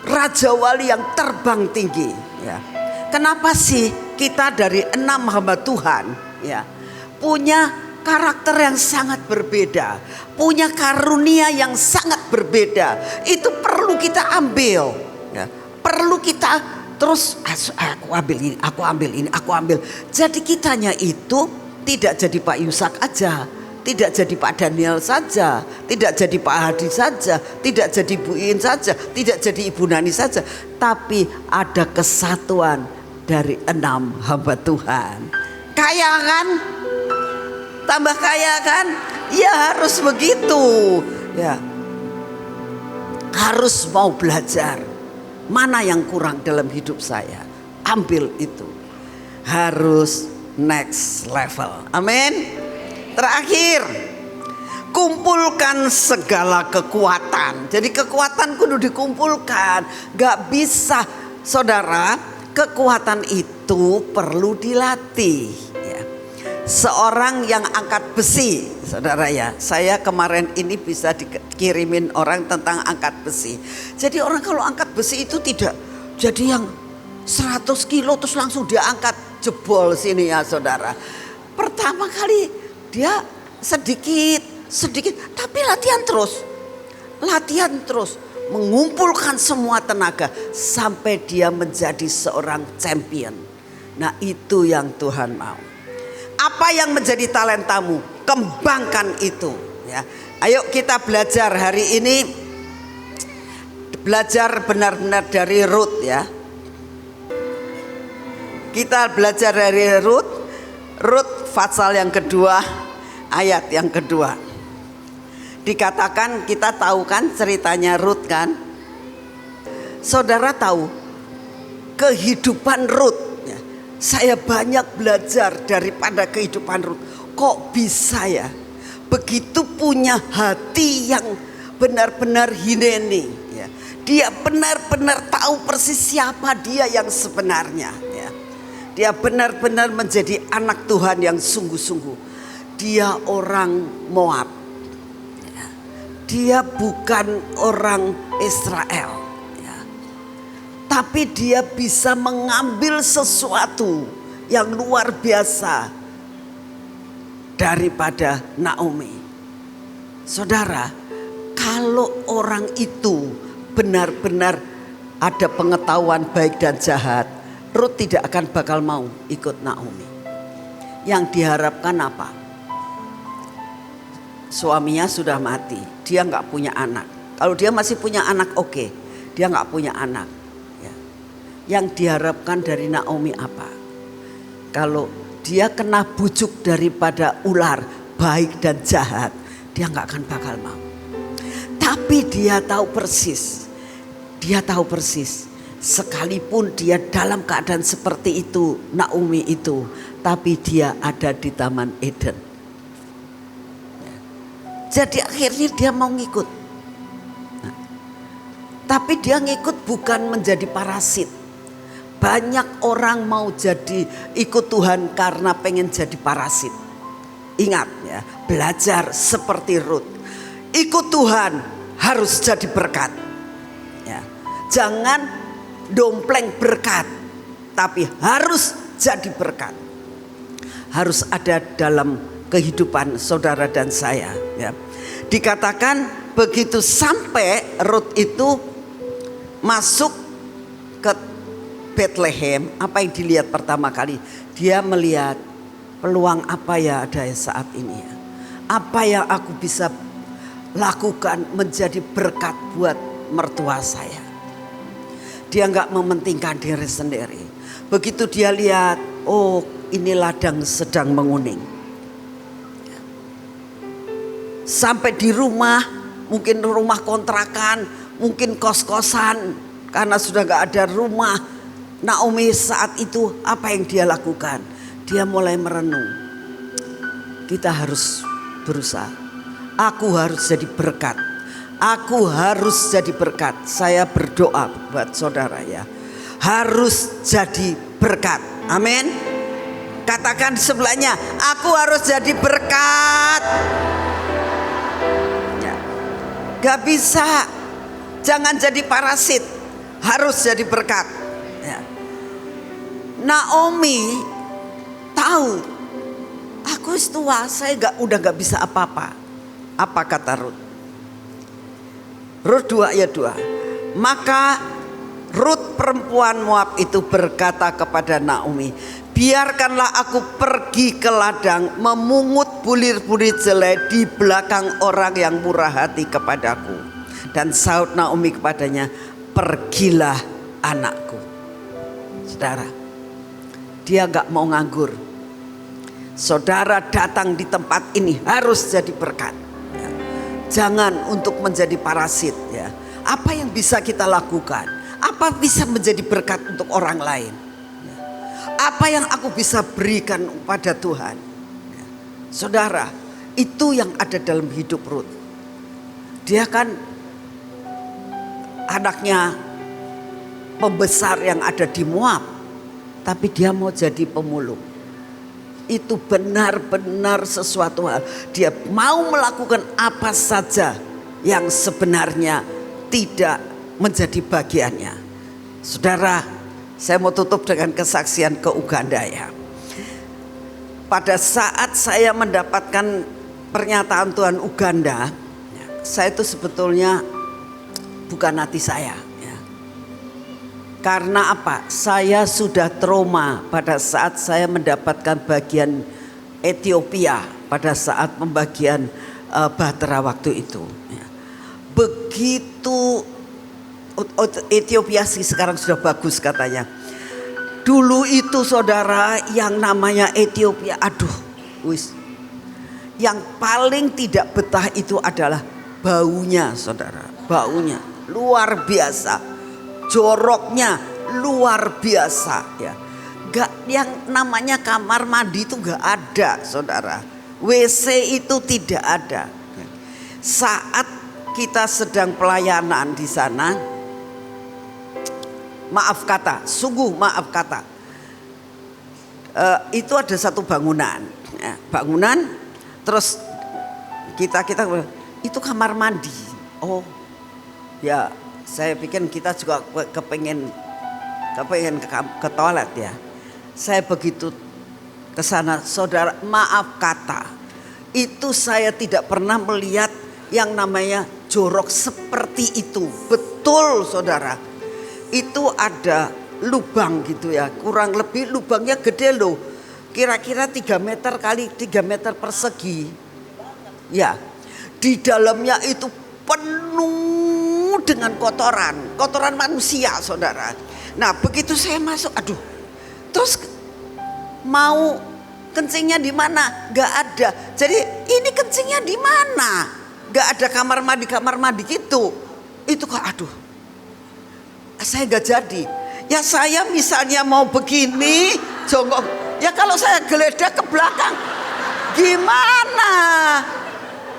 raja wali yang terbang tinggi ya. Kenapa sih kita dari 6 hamba Tuhan ya punya karakter yang sangat berbeda, punya karunia yang sangat berbeda. Itu perlu kita ambil, ya. Perlu kita terus aku ambil ini, aku ambil ini, aku ambil. Jadi kitanya itu tidak jadi Pak Yusak aja, tidak jadi Pak Daniel saja, tidak jadi Pak Hadi saja, tidak jadi Bu In saja, tidak jadi Ibu Nani saja, tapi ada kesatuan dari 6 hamba Tuhan. Kaya kan? Tambah kaya kan? Ya harus begitu. Ya. Harus mau belajar. Mana yang kurang dalam hidup saya? Ambil itu. Harus next level. Amin. Terakhir, kumpulkan segala kekuatan. Jadi kekuatan kudu dikumpulkan. Gak bisa, saudara, kekuatan itu perlu dilatih, ya. Seorang yang angkat besi, saudara ya, saya kemarin ini bisa dikirimin orang tentang angkat besi. Jadi orang kalau angkat besi itu tidak jadi yang 100 kilo terus langsung dia angkat jebol sini ya saudara. Pertama kali dia sedikit tapi latihan terus mengumpulkan semua tenaga sampai dia menjadi seorang champion. Nah itu yang Tuhan mau. Apa yang menjadi talentamu, kembangkan itu, ya. Ayo kita belajar hari ini, belajar benar-benar dari Rut, ya. Kita belajar dari Rut pasal yang kedua, ayat yang kedua. Dikatakan, kita tahu kan ceritanya Rut kan. Saudara tahu kehidupan Rut, ya. Saya banyak belajar daripada kehidupan Rut. Kok bisa ya begitu punya hati yang benar-benar hineni, ya. Dia benar-benar tahu persis siapa dia yang sebenarnya, ya. Dia benar-benar menjadi anak Tuhan yang sungguh-sungguh. Dia orang Moab, ya. Dia bukan orang Israel, ya. Tapi dia bisa mengambil sesuatu yang luar biasa daripada Naomi. Saudara, kalau orang itu benar-benar ada pengetahuan baik dan jahat, Rut tidak akan bakal mau ikut Naomi. Yang diharapkan apa? Suaminya sudah mati, dia nggak punya anak. Kalau dia masih punya anak, oke. Dia nggak punya anak, ya. Yang diharapkan dari Naomi apa? Kalau dia kena bujuk daripada ular, baik dan jahat, dia nggak akan bakal mau. Tapi dia tahu persis, sekalipun dia dalam keadaan seperti itu, Naomi itu, tapi dia ada di Taman Eden. Jadi akhirnya dia mau ngikut. Nah, tapi dia ngikut bukan menjadi parasit. Banyak orang mau jadi ikut Tuhan karena pengen jadi parasit. Ingat ya, belajar seperti Rut. Ikut Tuhan harus jadi berkat, ya. Jangan dompleng berkat, tapi harus jadi berkat. Harus ada dalam kehidupan saudara dan saya, ya. Dikatakan begitu sampai Rut itu masuk ke Bethlehem, apa yang dilihat pertama kali? Dia melihat peluang apa ya ada saat ini ya. Apa yang aku bisa lakukan menjadi berkat buat mertua saya. Dia nggak mementingkan diri sendiri. Begitu dia lihat, oh ini ladang sedang menguning. Sampai di rumah, mungkin rumah kontrakan, mungkin kos-kosan, karena sudah nggak ada rumah. Naomi saat itu apa yang dia lakukan? Dia mulai merenung. Kita harus berusaha. Aku harus jadi berkat. Aku harus jadi berkat. Saya berdoa buat saudara ya. Harus jadi berkat. Amin. Katakan sebelahnya, aku harus jadi berkat. Ya. Gak bisa. Jangan jadi parasit. Harus jadi berkat. Ya. Naomi tahu Aku tua, saya udah nggak bisa apa-apa. Apa kata Rut? Rut 2 ayat 2. Maka Rut perempuan Moab itu berkata kepada Naomi, biarkanlah aku pergi ke ladang memungut bulir-bulir jelai di belakang orang yang murah hati kepadaku. Dan sahut Naomi kepadanya, pergilah anakku. Saudara, dia gak mau nganggur. Saudara datang di tempat ini harus jadi berkat, ya. Jangan untuk menjadi parasit, ya. Apa yang bisa kita lakukan? Apa bisa menjadi berkat untuk orang lain? Apa yang aku bisa berikan pada Tuhan? Saudara, itu yang ada dalam hidup Rut. Dia kan anaknya pembesar yang ada di Moab, tapi dia mau jadi pemulung. Itu benar-benar sesuatu hal. Dia mau melakukan apa saja yang sebenarnya tidak menjadi bagiannya. Saudara, saya mau tutup dengan kesaksian ke Uganda, ya. Pada saat saya mendapatkan pernyataan Tuhan Uganda, saya itu sebetulnya bukan hati saya, ya. Karena apa? Saya sudah trauma pada saat saya mendapatkan bagian Ethiopia pada saat pembagian Bahtera waktu itu, ya. Begitu Ethiopia sih sekarang sudah bagus katanya. Dulu itu saudara yang namanya Ethiopia, aduh, yang paling tidak betah itu adalah baunya, saudara. Baunya luar biasa, joroknya luar biasa, ya. Gak, yang namanya kamar mandi itu gak ada, saudara. WC itu tidak ada. Saat kita sedang pelayanan di sana, maaf kata, sungguh maaf kata, itu ada satu bangunan, ya, bangunan, terus kita itu kamar mandi. Oh, ya, saya pikir kita juga kepengen ke toilet, ya. Saya begitu ke sana, saudara, maaf kata, itu saya tidak pernah melihat yang namanya jorok seperti itu. Betul, saudara. Itu ada lubang gitu, ya, kurang lebih lubangnya gede loh, kira-kira 3 meter kali 3 meter persegi, ya. Di dalamnya itu penuh dengan kotoran manusia, saudara. Nah begitu saya masuk, aduh, terus mau kencingnya di mana? Gak ada. Jadi ini kencingnya di mana? Gak ada kamar mandi gitu. Itu kok, aduh, saya gak jadi. Ya saya misalnya mau begini, jongkok. Ya kalau saya geledah ke belakang, gimana?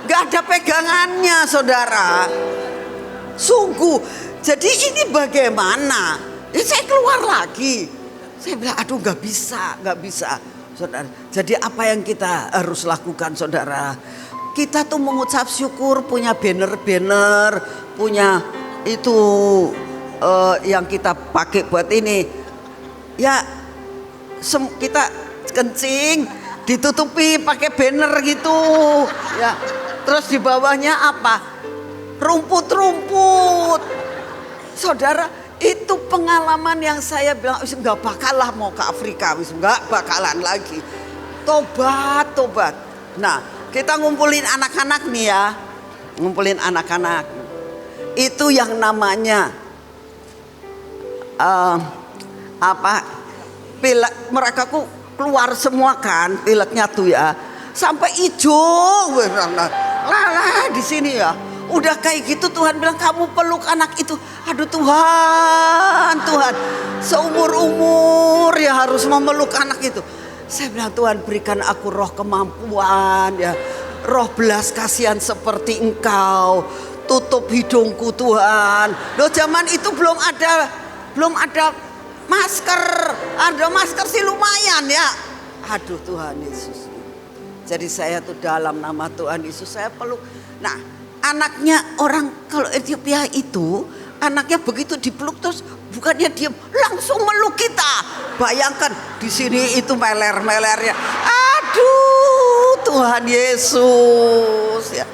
Gak ada pegangannya, saudara. Sungguh. Jadi ini bagaimana? Ya saya keluar lagi. Saya bilang, aduh gak bisa, saudara. Jadi apa yang kita harus lakukan, saudara? Kita tuh mengucap syukur, punya banner-banner, punya itu yang kita pakai buat ini, ya. Kita kencing ditutupi pakai banner gitu, ya. Terus di bawahnya apa? Rumput, saudara. Itu pengalaman yang saya bilang, nggak bakal lah mau ke Afrika, nggak bakalan lagi. Tobat. Nah, kita ngumpulin anak-anak nih, ya, ngumpulin anak-anak. Itu yang namanya pilek, mereka keluar semua kan pileknya tuh, ya, sampai hijau, lah di sini, ya. Udah kayak gitu Tuhan bilang kamu peluk anak itu. Aduh Tuhan, seumur ya harus memeluk anak itu. Saya bilang, Tuhan berikan aku roh kemampuan, ya, roh belas kasihan seperti Engkau. Tutup hidungku Tuhan. Loh zaman itu belum ada masker. Ada masker sih lumayan, ya. Aduh Tuhan Yesus. Jadi saya tuh dalam nama Tuhan Yesus saya peluk. Nah, anaknya orang kalau Ethiopia itu, anaknya begitu dipeluk terus bukannya diam, langsung meluk kita. Bayangkan di sini itu meler-melernya. Aduh. Tuhan Yesus ya.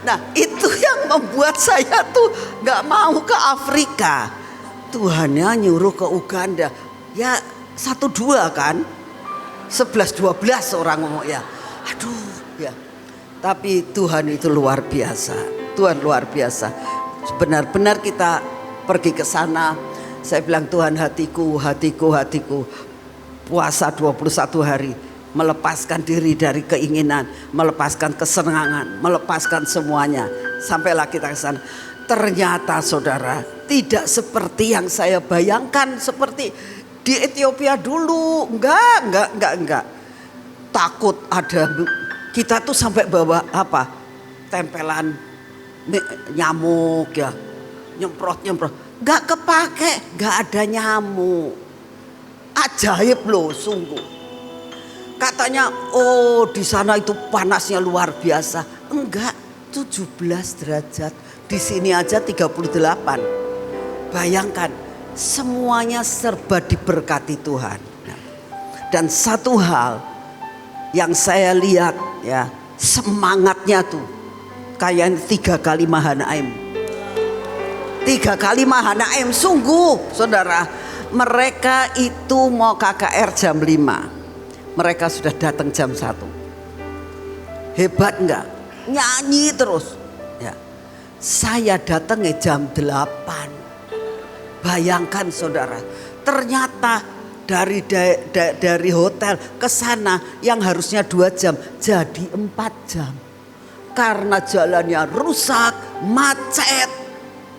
Nah itu yang membuat saya tuh gak mau ke Afrika. Tuhannya nyuruh ke Uganda. Ya 1-2 kan, 11-12 orang ngomong ya. Aduh ya. Tapi Tuhan itu luar biasa. Tuhan luar biasa. Benar-benar kita pergi ke sana. Saya bilang Tuhan hatiku. Puasa 21 hari. Melepaskan diri dari keinginan, melepaskan kesenangan, melepaskan semuanya. Sampailah kita ke sana. Ternyata saudara, tidak seperti yang saya bayangkan seperti di Ethiopia dulu. Enggak. Takut ada, kita tuh sampai bawa apa? Tempelan nyamuk ya. Nyemprot. Enggak kepake, enggak ada nyamuk. Ajaib loh sungguh. Katanya, oh di sana itu panasnya luar biasa. Enggak, 17 derajat. Di sini aja 38. Bayangkan, semuanya serba diberkati Tuhan. Dan satu hal yang saya lihat ya, semangatnya tuh kayak 3 kali Mahanaim. 3 kali Mahanaim sungguh saudara. Mereka itu mau KKR jam 5. Mereka sudah datang jam 1. Hebat enggak? Nyanyi terus ya. Saya datang jam 8. Bayangkan saudara, ternyata dari hotel ke sana yang harusnya 2 jam jadi 4 jam. Karena jalannya rusak, macet,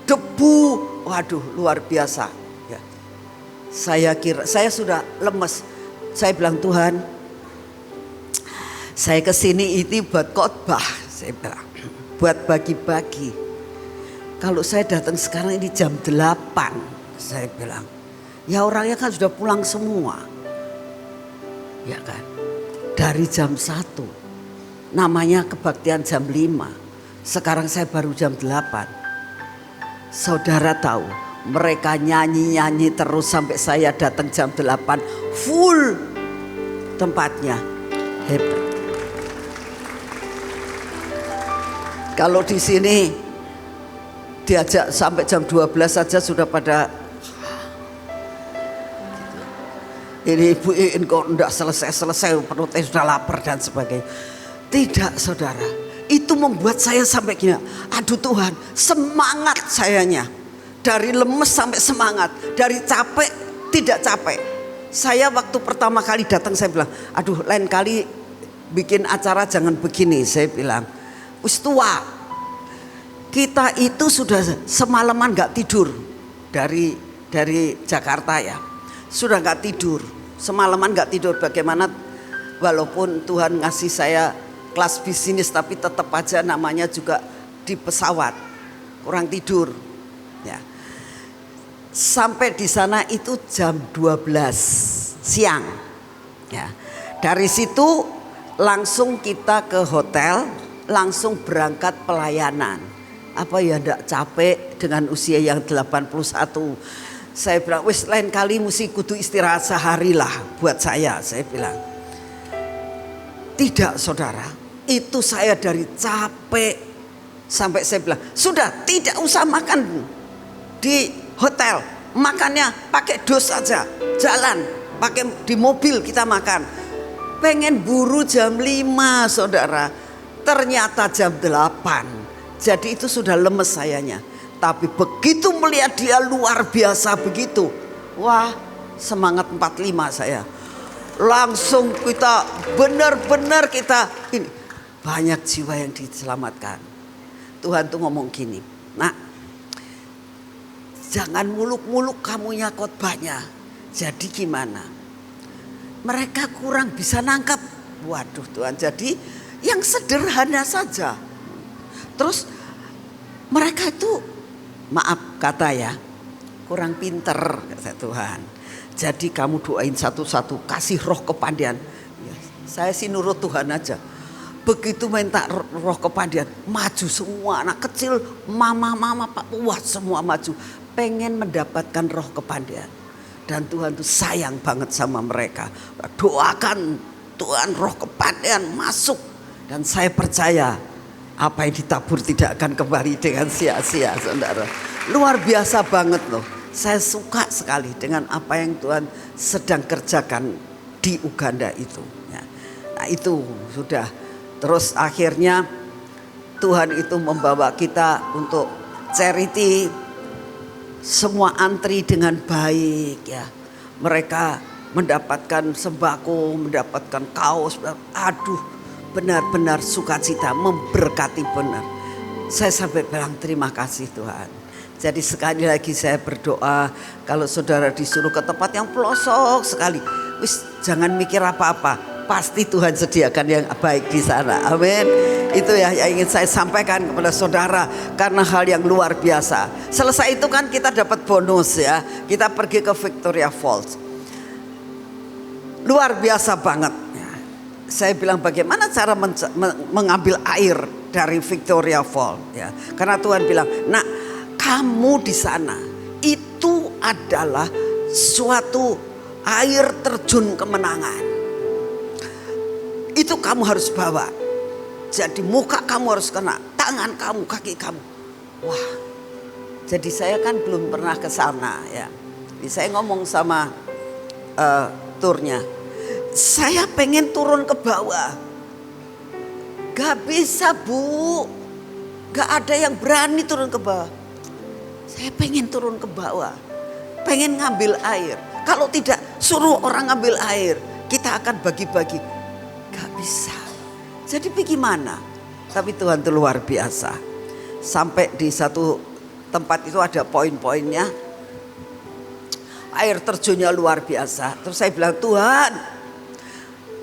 debu. Waduh luar biasa ya. Saya sudah lemes. Saya bilang Tuhan, saya kesini ini buat khotbah, saya bilang, buat bagi-bagi. Kalau saya datang sekarang ini jam 8, saya bilang, ya orangnya kan sudah pulang semua, ya kan? Dari jam 1, namanya kebaktian jam 5, sekarang saya baru jam 8. Saudara tahu, mereka nyanyi terus sampai saya datang jam 8. Full tempatnya. Hebat. Kalau di sini diajak sampai jam 12 saja sudah pada ini ibu kok enggak selesai perutnya sudah lapar dan sebagainya. Tidak saudara, itu membuat saya sampai gini, aduh Tuhan, semangat sayanya. Dari lemes sampai semangat, dari capek tidak capek. Saya waktu pertama kali datang saya bilang, aduh lain kali bikin acara jangan begini. Saya bilang, wis tua, kita itu sudah semalaman gak tidur dari Jakarta ya. Sudah gak tidur, semalaman gak tidur. Bagaimana walaupun Tuhan ngasih saya kelas bisnis tapi tetap aja namanya juga di pesawat, kurang tidur ya. Sampai di sana itu jam 12 siang ya. Dari situ langsung kita ke hotel, langsung berangkat pelayanan. Apa ya ndak capek dengan usia yang 81. Saya bilang wis lain kali mesti kudu istirahat sehari lah buat saya bilang. Tidak saudara, itu saya dari capek sampai saya bilang sudah tidak usah makan di hotel, makannya pakai dos saja, jalan pakai di mobil kita makan. Pengen buru jam 5 saudara, ternyata jam 8. Jadi itu sudah lemes sayanya. Tapi begitu melihat dia luar biasa begitu, wah semangat 45 saya. Langsung kita benar-benar kita ini banyak jiwa yang diselamatkan. Tuhan tuh ngomong gini, nak, jangan muluk-muluk kamunya khotbahnya. Jadi gimana? Mereka kurang bisa nangkap. Waduh Tuhan, jadi yang sederhana saja. Terus mereka itu maaf kata ya, kurang pinter kata Tuhan. Jadi kamu doain satu-satu, kasih roh kepandian. Ya, saya sih nurut Tuhan aja. Begitu minta roh kepandian, maju semua anak kecil, mama pak, wah semua maju. Pengen mendapatkan roh kepandian. Dan Tuhan tuh sayang banget sama mereka. Doakan Tuhan roh kepandian masuk. Dan saya percaya apa yang ditabur tidak akan kembali dengan sia-sia, saudara. Luar biasa banget loh. Saya suka sekali dengan apa yang Tuhan sedang kerjakan di Uganda itu. Ya. Nah itu sudah. Terus akhirnya Tuhan itu membawa kita untuk charity. Semua antri dengan baik ya. Mereka mendapatkan sembako, mendapatkan kaos. Aduh, benar-benar sukacita, memberkati benar. Saya sampai bilang terima kasih Tuhan. Jadi sekali lagi saya berdoa, kalau saudara disuruh ke tempat yang pelosok sekali, jangan mikir apa-apa. Pasti Tuhan sediakan yang baik di sana. Amin. Itu ya yang ingin saya sampaikan kepada saudara, karena hal yang luar biasa. Selesai itu kan kita dapat bonus ya. Kita pergi ke Victoria Falls. Luar biasa banget. Saya bilang bagaimana cara mengambil air dari Victoria Falls ya. Karena Tuhan bilang, "Nak, kamu di sana itu adalah suatu air terjun kemenangan. Itu kamu harus bawa. Jadi muka kamu harus kena, tangan kamu, kaki kamu." Wah, jadi saya kan belum pernah ke sana ya. Jadi saya ngomong sama turnya, saya pengen turun ke bawah. Gak bisa Bu, gak ada yang berani turun ke bawah. Saya pengen turun ke bawah, pengen ngambil air. Kalau tidak suruh orang ngambil air, kita akan bagi-bagi. Gak bisa. Jadi bagaimana? Tapi Tuhan itu luar biasa. Sampai di satu tempat itu ada poin-poinnya. Air terjunnya luar biasa. Terus saya bilang, Tuhan,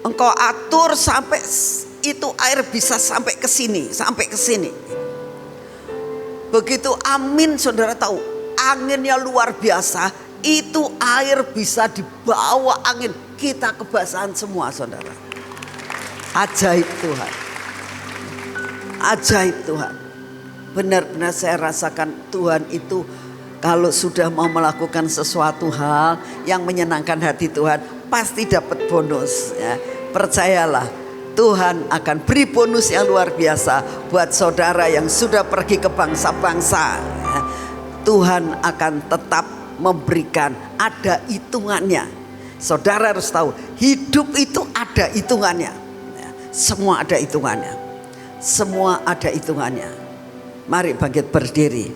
Engkau atur sampai itu air bisa sampai ke sini, sampai ke sini. Begitu amin, saudara tahu, anginnya luar biasa. Itu air bisa dibawa angin, kita kebasahan semua, saudara. Ajaib Tuhan. Ajaib Tuhan. Benar-benar saya rasakan Tuhan itu kalau sudah mau melakukan sesuatu hal yang menyenangkan hati Tuhan, pasti dapat bonus ya. Percayalah, Tuhan akan beri bonus yang luar biasa buat saudara yang sudah pergi ke bangsa-bangsa ya. Tuhan akan tetap memberikan, ada hitungannya. Saudara harus tahu, hidup itu ada hitungannya ya. Semua ada hitungannya. Semua ada hitungannya. Mari bangkit berdiri.